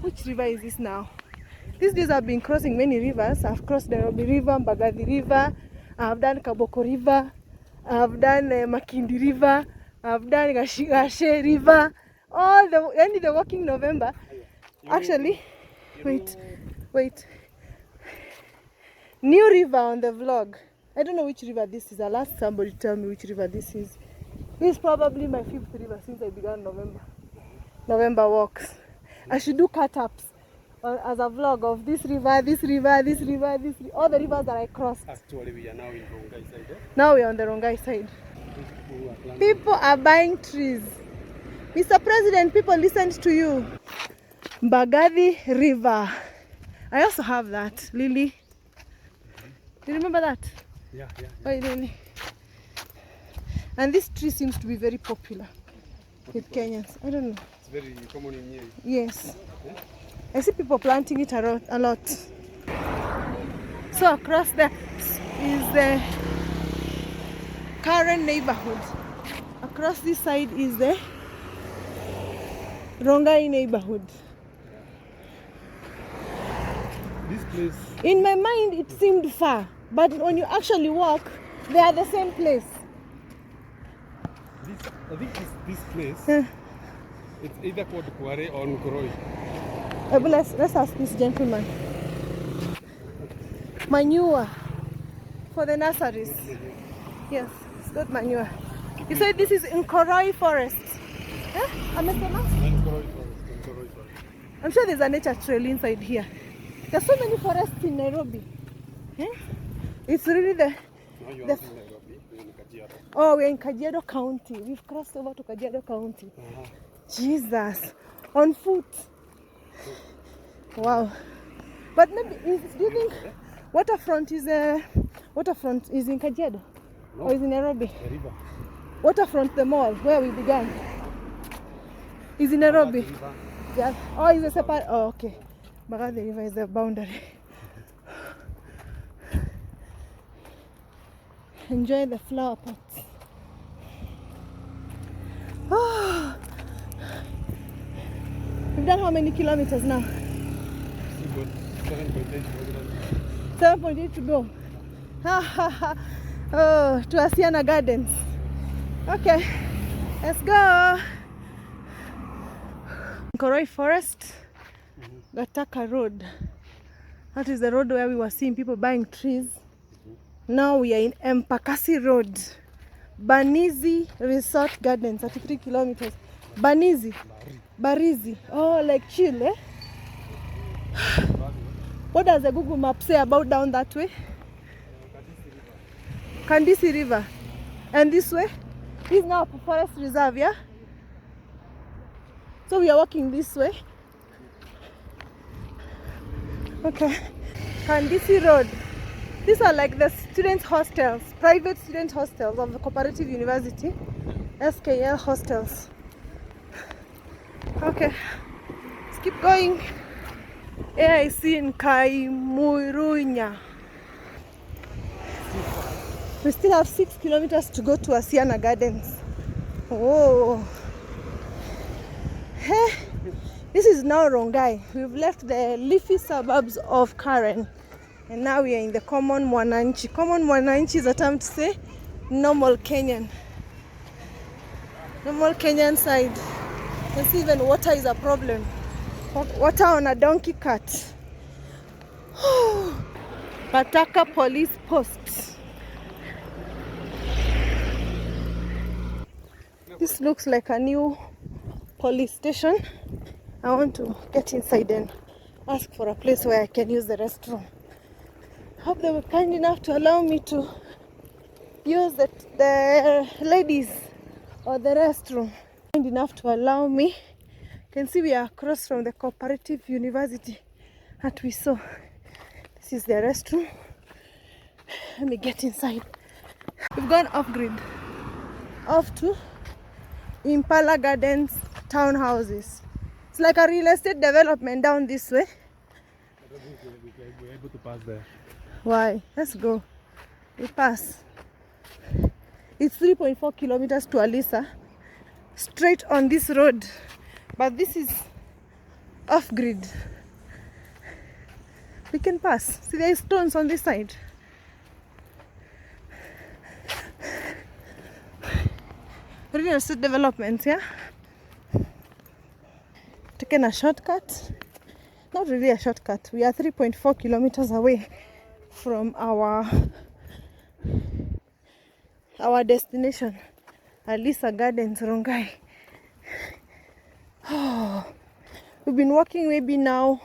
Which river is this now? These days I've been crossing many rivers. I've crossed the NAIROBI River, Mbagathi River, I've done Kaboko River, I've done Makindi River, I've done Gashe River. All the walking November. Actually, wait. New river on the vlog. I don't know which river this is. I'll ask somebody to tell me which river this is. This is probably my 5th river since I began November walks. I should do cut-ups as a vlog of this river, all the rivers that I crossed. Actually, we are now in Rongai side. Now we are on the Rongai side. People are buying trees. Mr. President, people listened to you. Mbagathi River. I also have that, Lily. Do you remember that? Yeah. Oh, really? And this tree seems to be very popular with Kenyans. I don't know. It's very common in here. Yes. I see people planting it a lot. So across there is the Karen neighborhood. Across this side is the Rongai neighborhood. This place. In my mind, it seemed far, but when you actually walk, they are the same place. I think this place. It's either called Kware or Nkoroi. Let's ask this gentleman. Manure for the nurseries. Yes, it's good manure. You said this is Nkoroi Forest. Nkoroi Forest. I'm sure there's a nature trail inside here. There's so many forests in Nairobi. It's really Now you are in Nairobi, you're in Kajiado. Oh, we're in Kajiado County. We've crossed over to Kajiado County. Jesus. On foot. Wow. But maybe, do you think Waterfront is in Kajiado? No. Or is in Nairobi? The river. Waterfront, the mall, where we began, is in Nairobi. Yeah. Oh, is a separate. Oh, okay. Mbagathi River is the boundary. Enjoy the flower pots. Oh. We've done how many kilometers now? 7.8 to go. Oh, to Asyana Gardens. Okay, let's go. Nkoroi Forest, Gataka Road. That is the road where we were seeing people buying trees. Now we are in Mpakasi Road. Banizi Resort Garden, 33 kilometers. Barizi. Oh, like chill, eh? What does the Google map say about down that way? Kandisi River. And this way? This is now a forest reserve, yeah? So we are walking this way. Okay. Kandisi Road. These are like the students' hostels, private student hostels of the Cooperative University, SKL hostels. Okay, let's keep going. AIC in Kaimurunya. We still have 6 kilometers to go to Asyana Gardens. Oh, hey, This is now Rongai. We've left the leafy suburbs of Karen and now we are in the common Mwananchi. Common Mwananchi is a term to say normal Kenyan. Normal Kenyan side. You can see even water is a problem. Water on a donkey cart. Pataka police post. This looks like a new police station. I want to get inside and ask for a place where I can use the restroom. Hope they were kind enough to allow me to use the ladies or the restroom. Kind enough to allow me. You can see we are across from the cooperative university that we saw. This is the restroom. Let me get inside. We've gone off grid, off to Impala Gardens townhouses. It's like a real estate development down this way. I don't think we're able to pass there. Why? Let's go. We pass. It's 3.4 kilometers to Alisa, straight on this road. But this is off grid. We can pass. See, there is stones on this side. Real estate development, yeah? Taken a shortcut. Not really a shortcut. We are 3.4 kilometers away from our destination, Asyana Gardens Rongai. Oh, we've been walking maybe now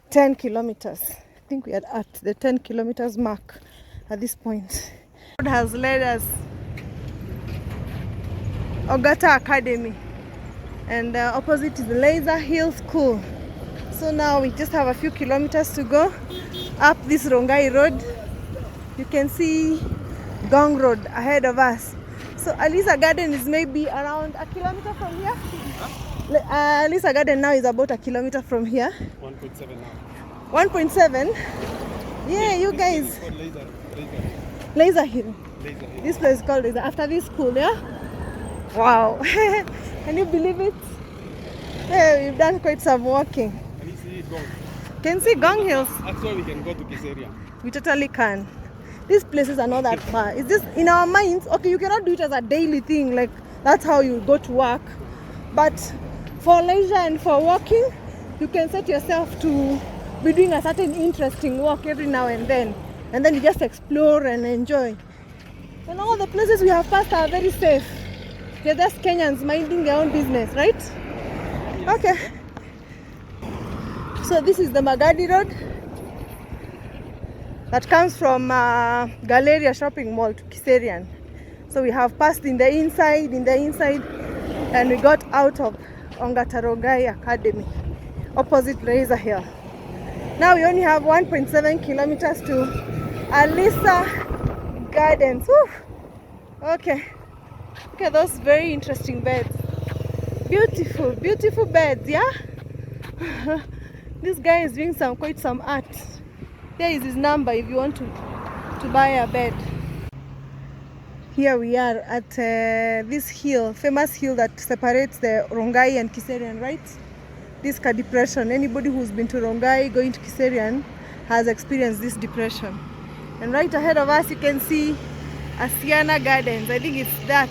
10 kilometers. I think we are at the 10 kilometers mark at this point. The road has led us Ogata Academy, and opposite is the Laser Hill School. So now we just have a few kilometers to go up this Rongai road. You can see Gong Road ahead of us. So Asyana Garden is maybe around a kilometer from here. Asyana Garden now is about a kilometer from here. 1.7 now. 1.7? Yeah, you guys. This place is called Laser Hill. Laser Hill. This place is called Laser, after this school, yeah? Wow. Can you believe it? Yeah, we've done quite some walking. Can you see Gong? Can see Gong Hills. Actually, we can go to Kiseria. We totally can. These places are not that far. It's just in our minds, okay, you cannot do it as a daily thing, like that's how you go to work. But for leisure and for walking, you can set yourself to be doing a certain interesting walk every now and then you just explore and enjoy. And all the places we have passed are very safe. They're just Kenyans minding their own business, right? Okay. So this is the Magadi Road that comes from Galleria Shopping Mall to Kiserian. So we have passed in the inside, and we got out of Ongata Rongai Academy, opposite Laser Hill. Now we only have 1.7 kilometers to Asyana Gardens. Woo. Okay. Look at those very interesting beds. Beautiful, beautiful beds, yeah? This guy is doing quite some art. There is his number if you want to buy a bed. Here we are at this hill, famous hill that separates the Rongai and Kiserian, right? This depression. Anybody who's been to Rongai going to Kiserian has experienced this depression. And right ahead of us you can see Asyana Gardens. I think it's that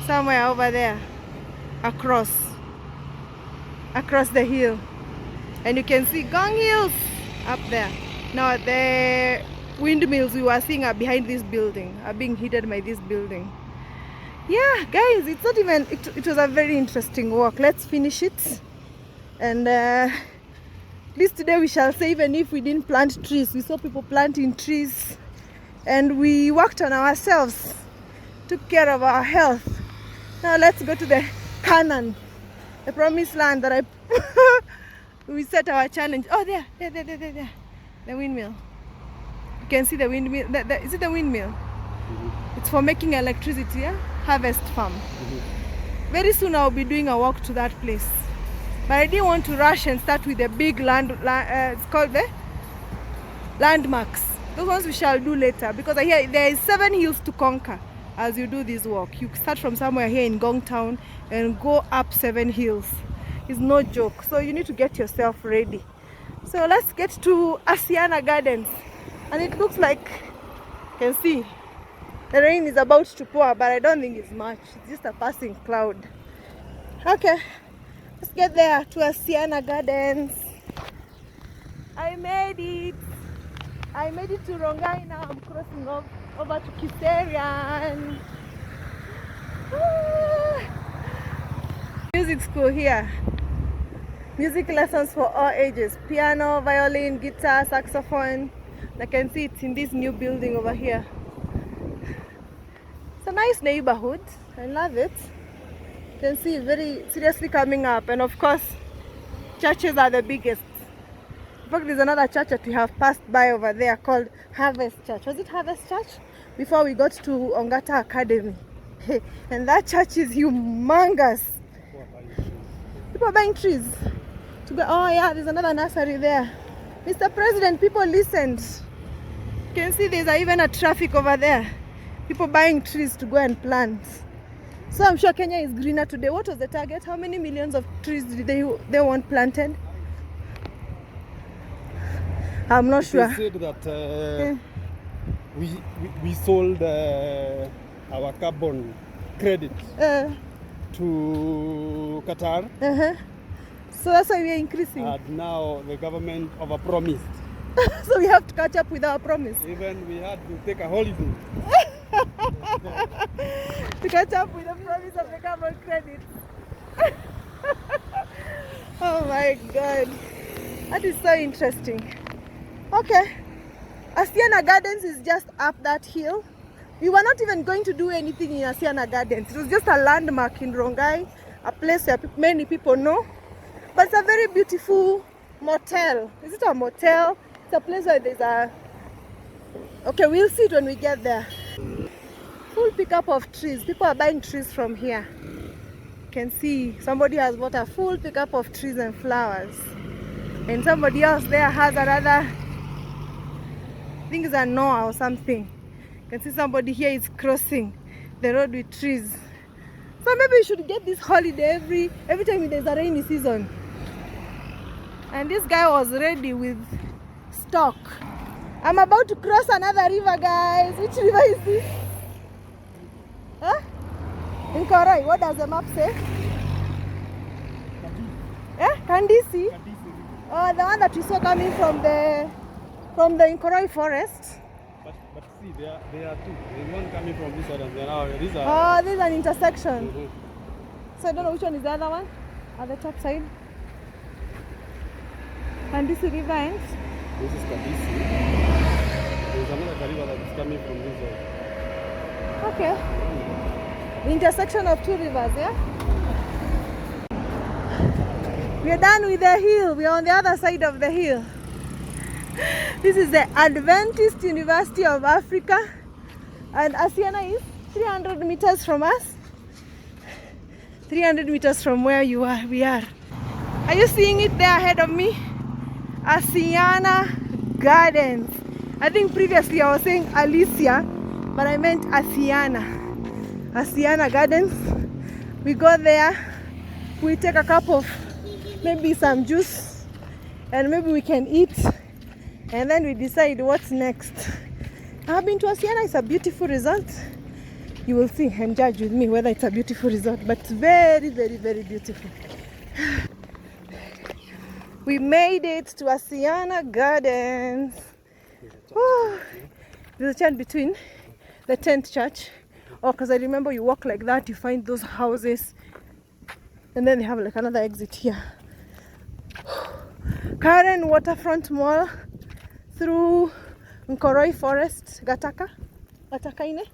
somewhere over there across the hill. And you can see Gong Hills up there. Now the windmills we were seeing are behind this building, are being hidden by this building. Yeah, guys, it's not even, it was a very interesting walk. Let's finish it. And at least today we shall say, even if we didn't plant trees, we saw people planting trees. And we worked on ourselves, took care of our health. Now let's go to the Canaan, the promised land that we set our challenge. Oh, there, the windmill. You can see the windmill. Is it the windmill? Mm-hmm. It's for making electricity, yeah? Harvest farm. Mm-hmm. Very soon I'll be doing a walk to that place. But I didn't want to rush and start with the big it's called the landmarks. Those ones we shall do later, because I hear there is 7 hills to conquer as you do this walk. You start from somewhere here in Gong Town and go up 7 hills. is no joke. So you need to get yourself ready. So let's get to Asyana Gardens. And it looks like, you can see, the rain is about to pour, but I don't think it's much. It's just a passing cloud. Okay, let's get there to Asyana Gardens. I made it. I made it to Rongai. Now I'm crossing over to Kiserian. Music school here. Music lessons for all ages. Piano, violin, guitar, saxophone. I can see it's in this new building over here. It's a nice neighborhood. I love it. You can see very seriously coming up. And of course, churches are the biggest. In fact, there's another church that we have passed by over there called Harvest Church. Was it Harvest Church? Before we got to Ongata Academy. And that church is humongous. People are buying trees. To go, oh yeah, there's another nursery there. Mr. President, people listened. You can see there's even a traffic over there. People buying trees to go and plant. So I'm sure Kenya is greener today. What was the target? How many millions of trees did they want planted? I'm not sure. They said that we sold our carbon credit to Qatar. So that's why we are increasing. And now the government overpromised. So we have to catch up with our promise. Even we had to take a holiday. To catch up with the promise of the carbon credit. Oh my God. That is so interesting. Okay. Asyana Gardens is just up that hill. We were not even going to do anything in Asyana Gardens. It was just a landmark in Rongai, a place where many people know. But it's a very beautiful motel. Is it a motel? It's a place where there's a... Okay, we'll see it when we get there. Full pickup of trees. People are buying trees from here. You can see somebody has bought a full pickup of trees and flowers. And somebody else there has another... I think it's a Noah or something. You can see somebody here is crossing the road with trees. So maybe we should get this holiday every time there's a rainy season. And this guy was ready with stock. I'm about to cross another river, guys. Which river is this? Huh? In Korai. What does the map say? Eh? Kandisi? Oh, the one that we saw coming from the Inkoroi forest. But see, there are two. There's one coming from this side and there is a... Oh, this is an intersection. So I don't know which one is the other one. At the top side. Kandisi river ends. This is Kadisi. There's another river that is coming from this side. Okay. The intersection of two rivers, yeah? We are done with the hill. We are on the other side of the hill. This is the Adventist University of Africa. And Asyana is 300 meters from us. 300 meters from where we are. Are you seeing it there ahead of me? Asyana Gardens. I think previously I was saying Alicia, but I meant Asyana. Asyana Gardens. We go there, we take a cup of maybe some juice, and maybe we can eat, and then we decide what's next. I've been to Asyana. It's a beautiful resort. You will see and judge with me whether it's a beautiful resort, but it's very, very, very beautiful. We made it to Asyana Gardens. Oh, there's a chant between the tent church. Oh, because I remember you walk like that, you find those houses, and then they have like another exit here. Karen Waterfront Mall through Nkoroi Forest, Gatakaine.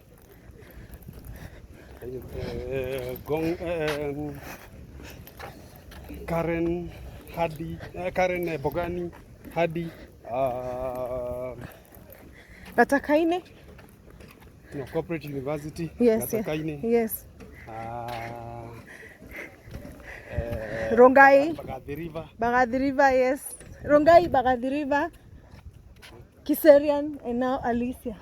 Karen Hadi, Karen Bogani Hadi, Gatakaine. No, Corporate University. Yes, Gatakaine. yes. Rongai, Bagadi River, yes. Rongai, Bagadi River, Kiserian, and now Alicia.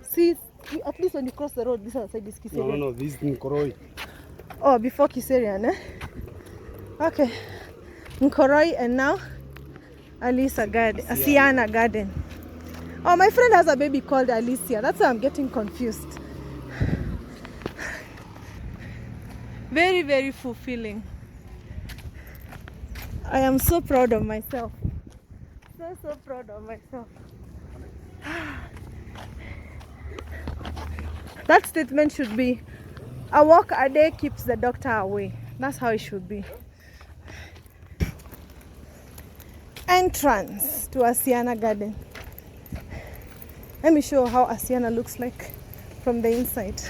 See, at least when you cross the road, this other side is Kiserian. No, this is Nkoroi. Oh, before Kiserian, eh? Okay, Nkoroi and now Asyana Garden. Oh, my friend has a baby called Alicia. That's why I'm getting confused. Very, very fulfilling. I am so proud of myself. So proud of myself. That statement should be, a walk a day keeps the doctor away. That's how it should be. Entrance to Asyana Garden. Let me show how Asyana looks like from the inside.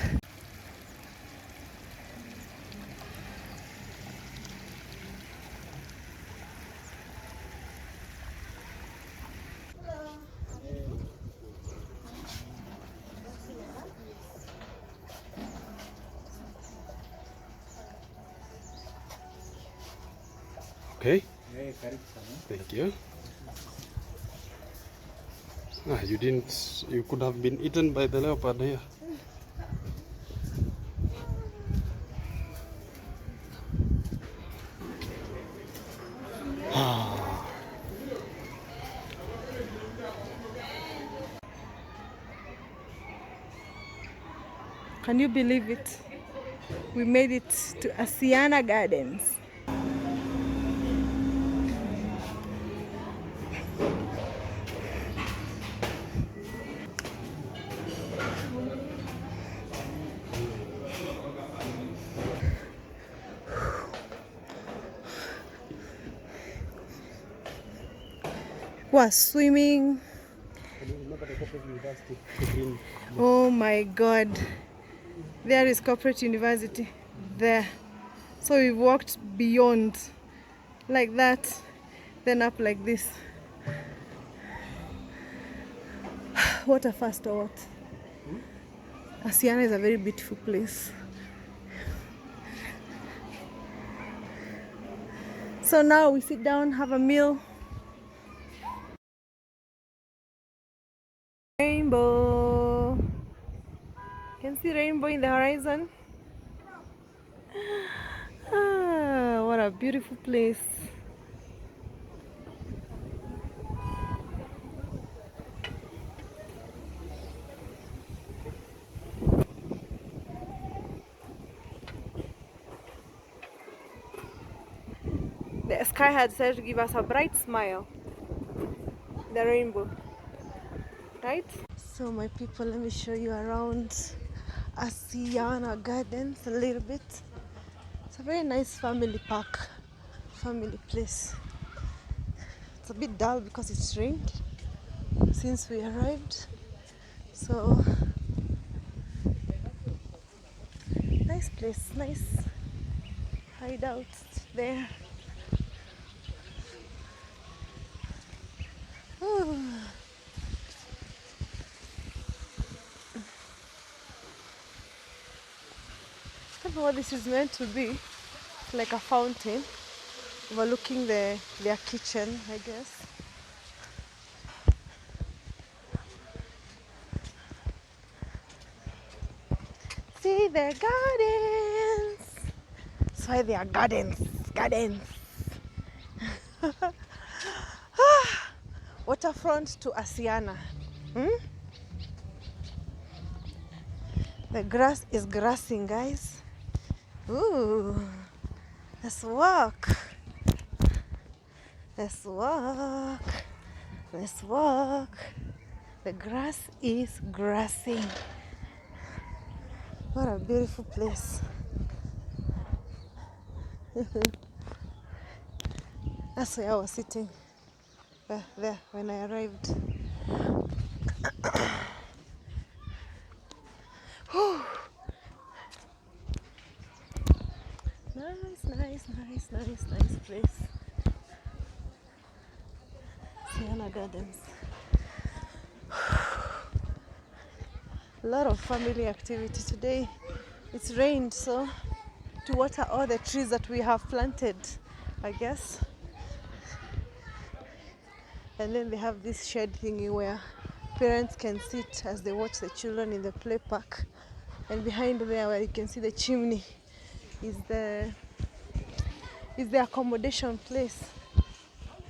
Okay. Thank you. Ah, you could have been eaten by the leopard here. Can you believe it? We made it to Asyana Gardens. Was swimming. Oh my God. There is corporate university there. So we walked beyond like that, then up like this. What a fast what? Asyana is a very beautiful place. So now we sit down, have a meal. Rainbow. Can see rainbow in the horizon. Ah, what a beautiful place. The sky had decided to give us a bright smile. The rainbow. Right? So my people, let me show you around Asyana Gardens a little bit. It's a very nice family park, family place. It's a bit dull because it's rained since we arrived. So nice place, nice hideout there. Ooh. I don't know what this is meant to be. It's like a fountain overlooking their kitchen, I guess. See their gardens. That's why they are gardens. Waterfront to Asyana. The grass is grassing, guys. Ooh, let's walk. Let's walk. Let's walk. The grass is grassing. What a beautiful place. That's where I was sitting there when I arrived. Nice place. Asyana Gardens. A lot of family activity today. It's rained, so to water all the trees that we have planted, I guess. And then they have this shed thingy where parents can sit as they watch the children in the play park. And behind there, where you can see the chimney, is is the accommodation place.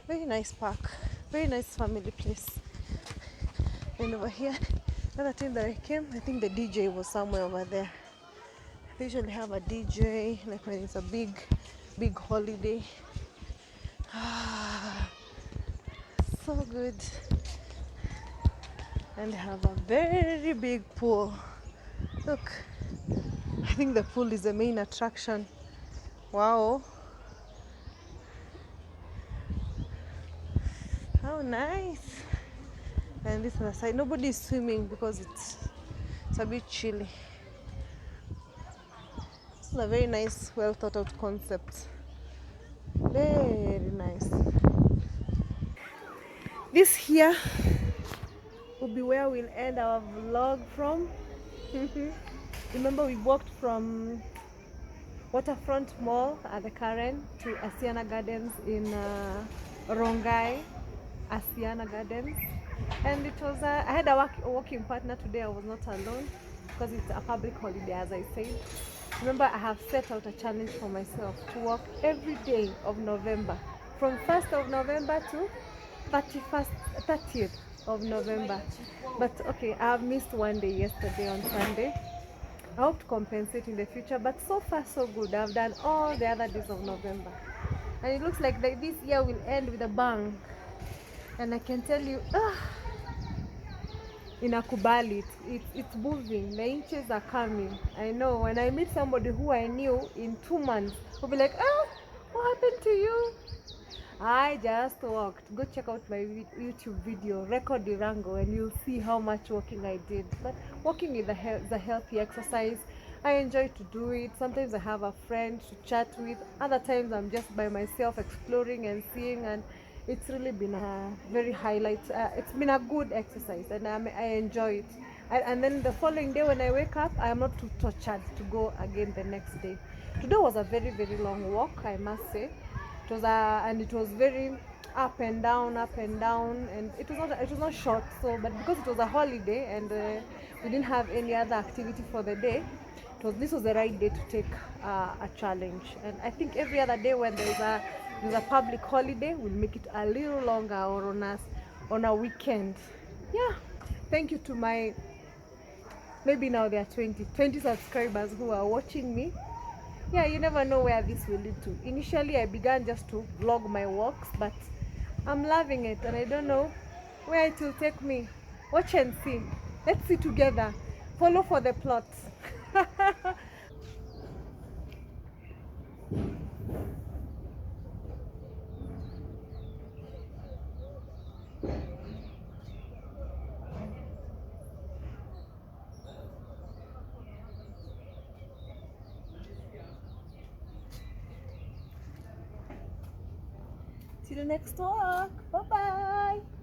Very nice park, very nice family place. And over here, another time that I came, I think the DJ was somewhere over there. They usually have a DJ like when it's a big holiday. So good. And they have a very big pool. Look, I think the pool is the main attraction. Wow, how nice. And this other side, nobody is swimming because it's a bit chilly. This is a very nice, well thought out concept. Very nice. This here will be where we'll end our vlog from. Remember, we walked from Waterfront Mall at the Karen to Asyana Gardens in Rongai, Asyana Gardens. And it was, I had a walking partner today. I was not alone because it's a public holiday, as I said. Remember, I have set out a challenge for myself to walk every day of November, from 1st of November to 30th of November. But okay, I have missed one day yesterday on Sunday. I hope to compensate in the future, but so far so good. I've done all the other days of November. And it looks like this year will end with a bang. And I can tell you, inakubali, it's moving, the inches are coming. I know when I meet somebody who I knew in 2 months, who'll be like, what happened to you? I just walked. Go check out my YouTube video, Record Irango, and you'll see how much walking I did. But walking is a healthy exercise. I enjoy to do it. Sometimes I have a friend to chat with. Other times I'm just by myself exploring and seeing, and it's really been a very highlight. It's been a good exercise, and I enjoy it. And then the following day when I wake up, I am not too tortured to go again the next day. Today was a very, very long walk, I must say. It was and it was very up and down, and it was not short. So, but because it was a holiday and we didn't have any other activity for the day, this was the right day to take a challenge. And I think every other day when there's a public holiday, we'll make it a little longer, or on a weekend. Yeah. Thank you to my, maybe now there are 20 subscribers who are watching me. Yeah, you never know where this will lead to. Initially, I began just to vlog my walks, but I'm loving it, and I don't know where it will take me. Watch and see. Let's see together. Follow for the plot. See you next walk. Bye-bye.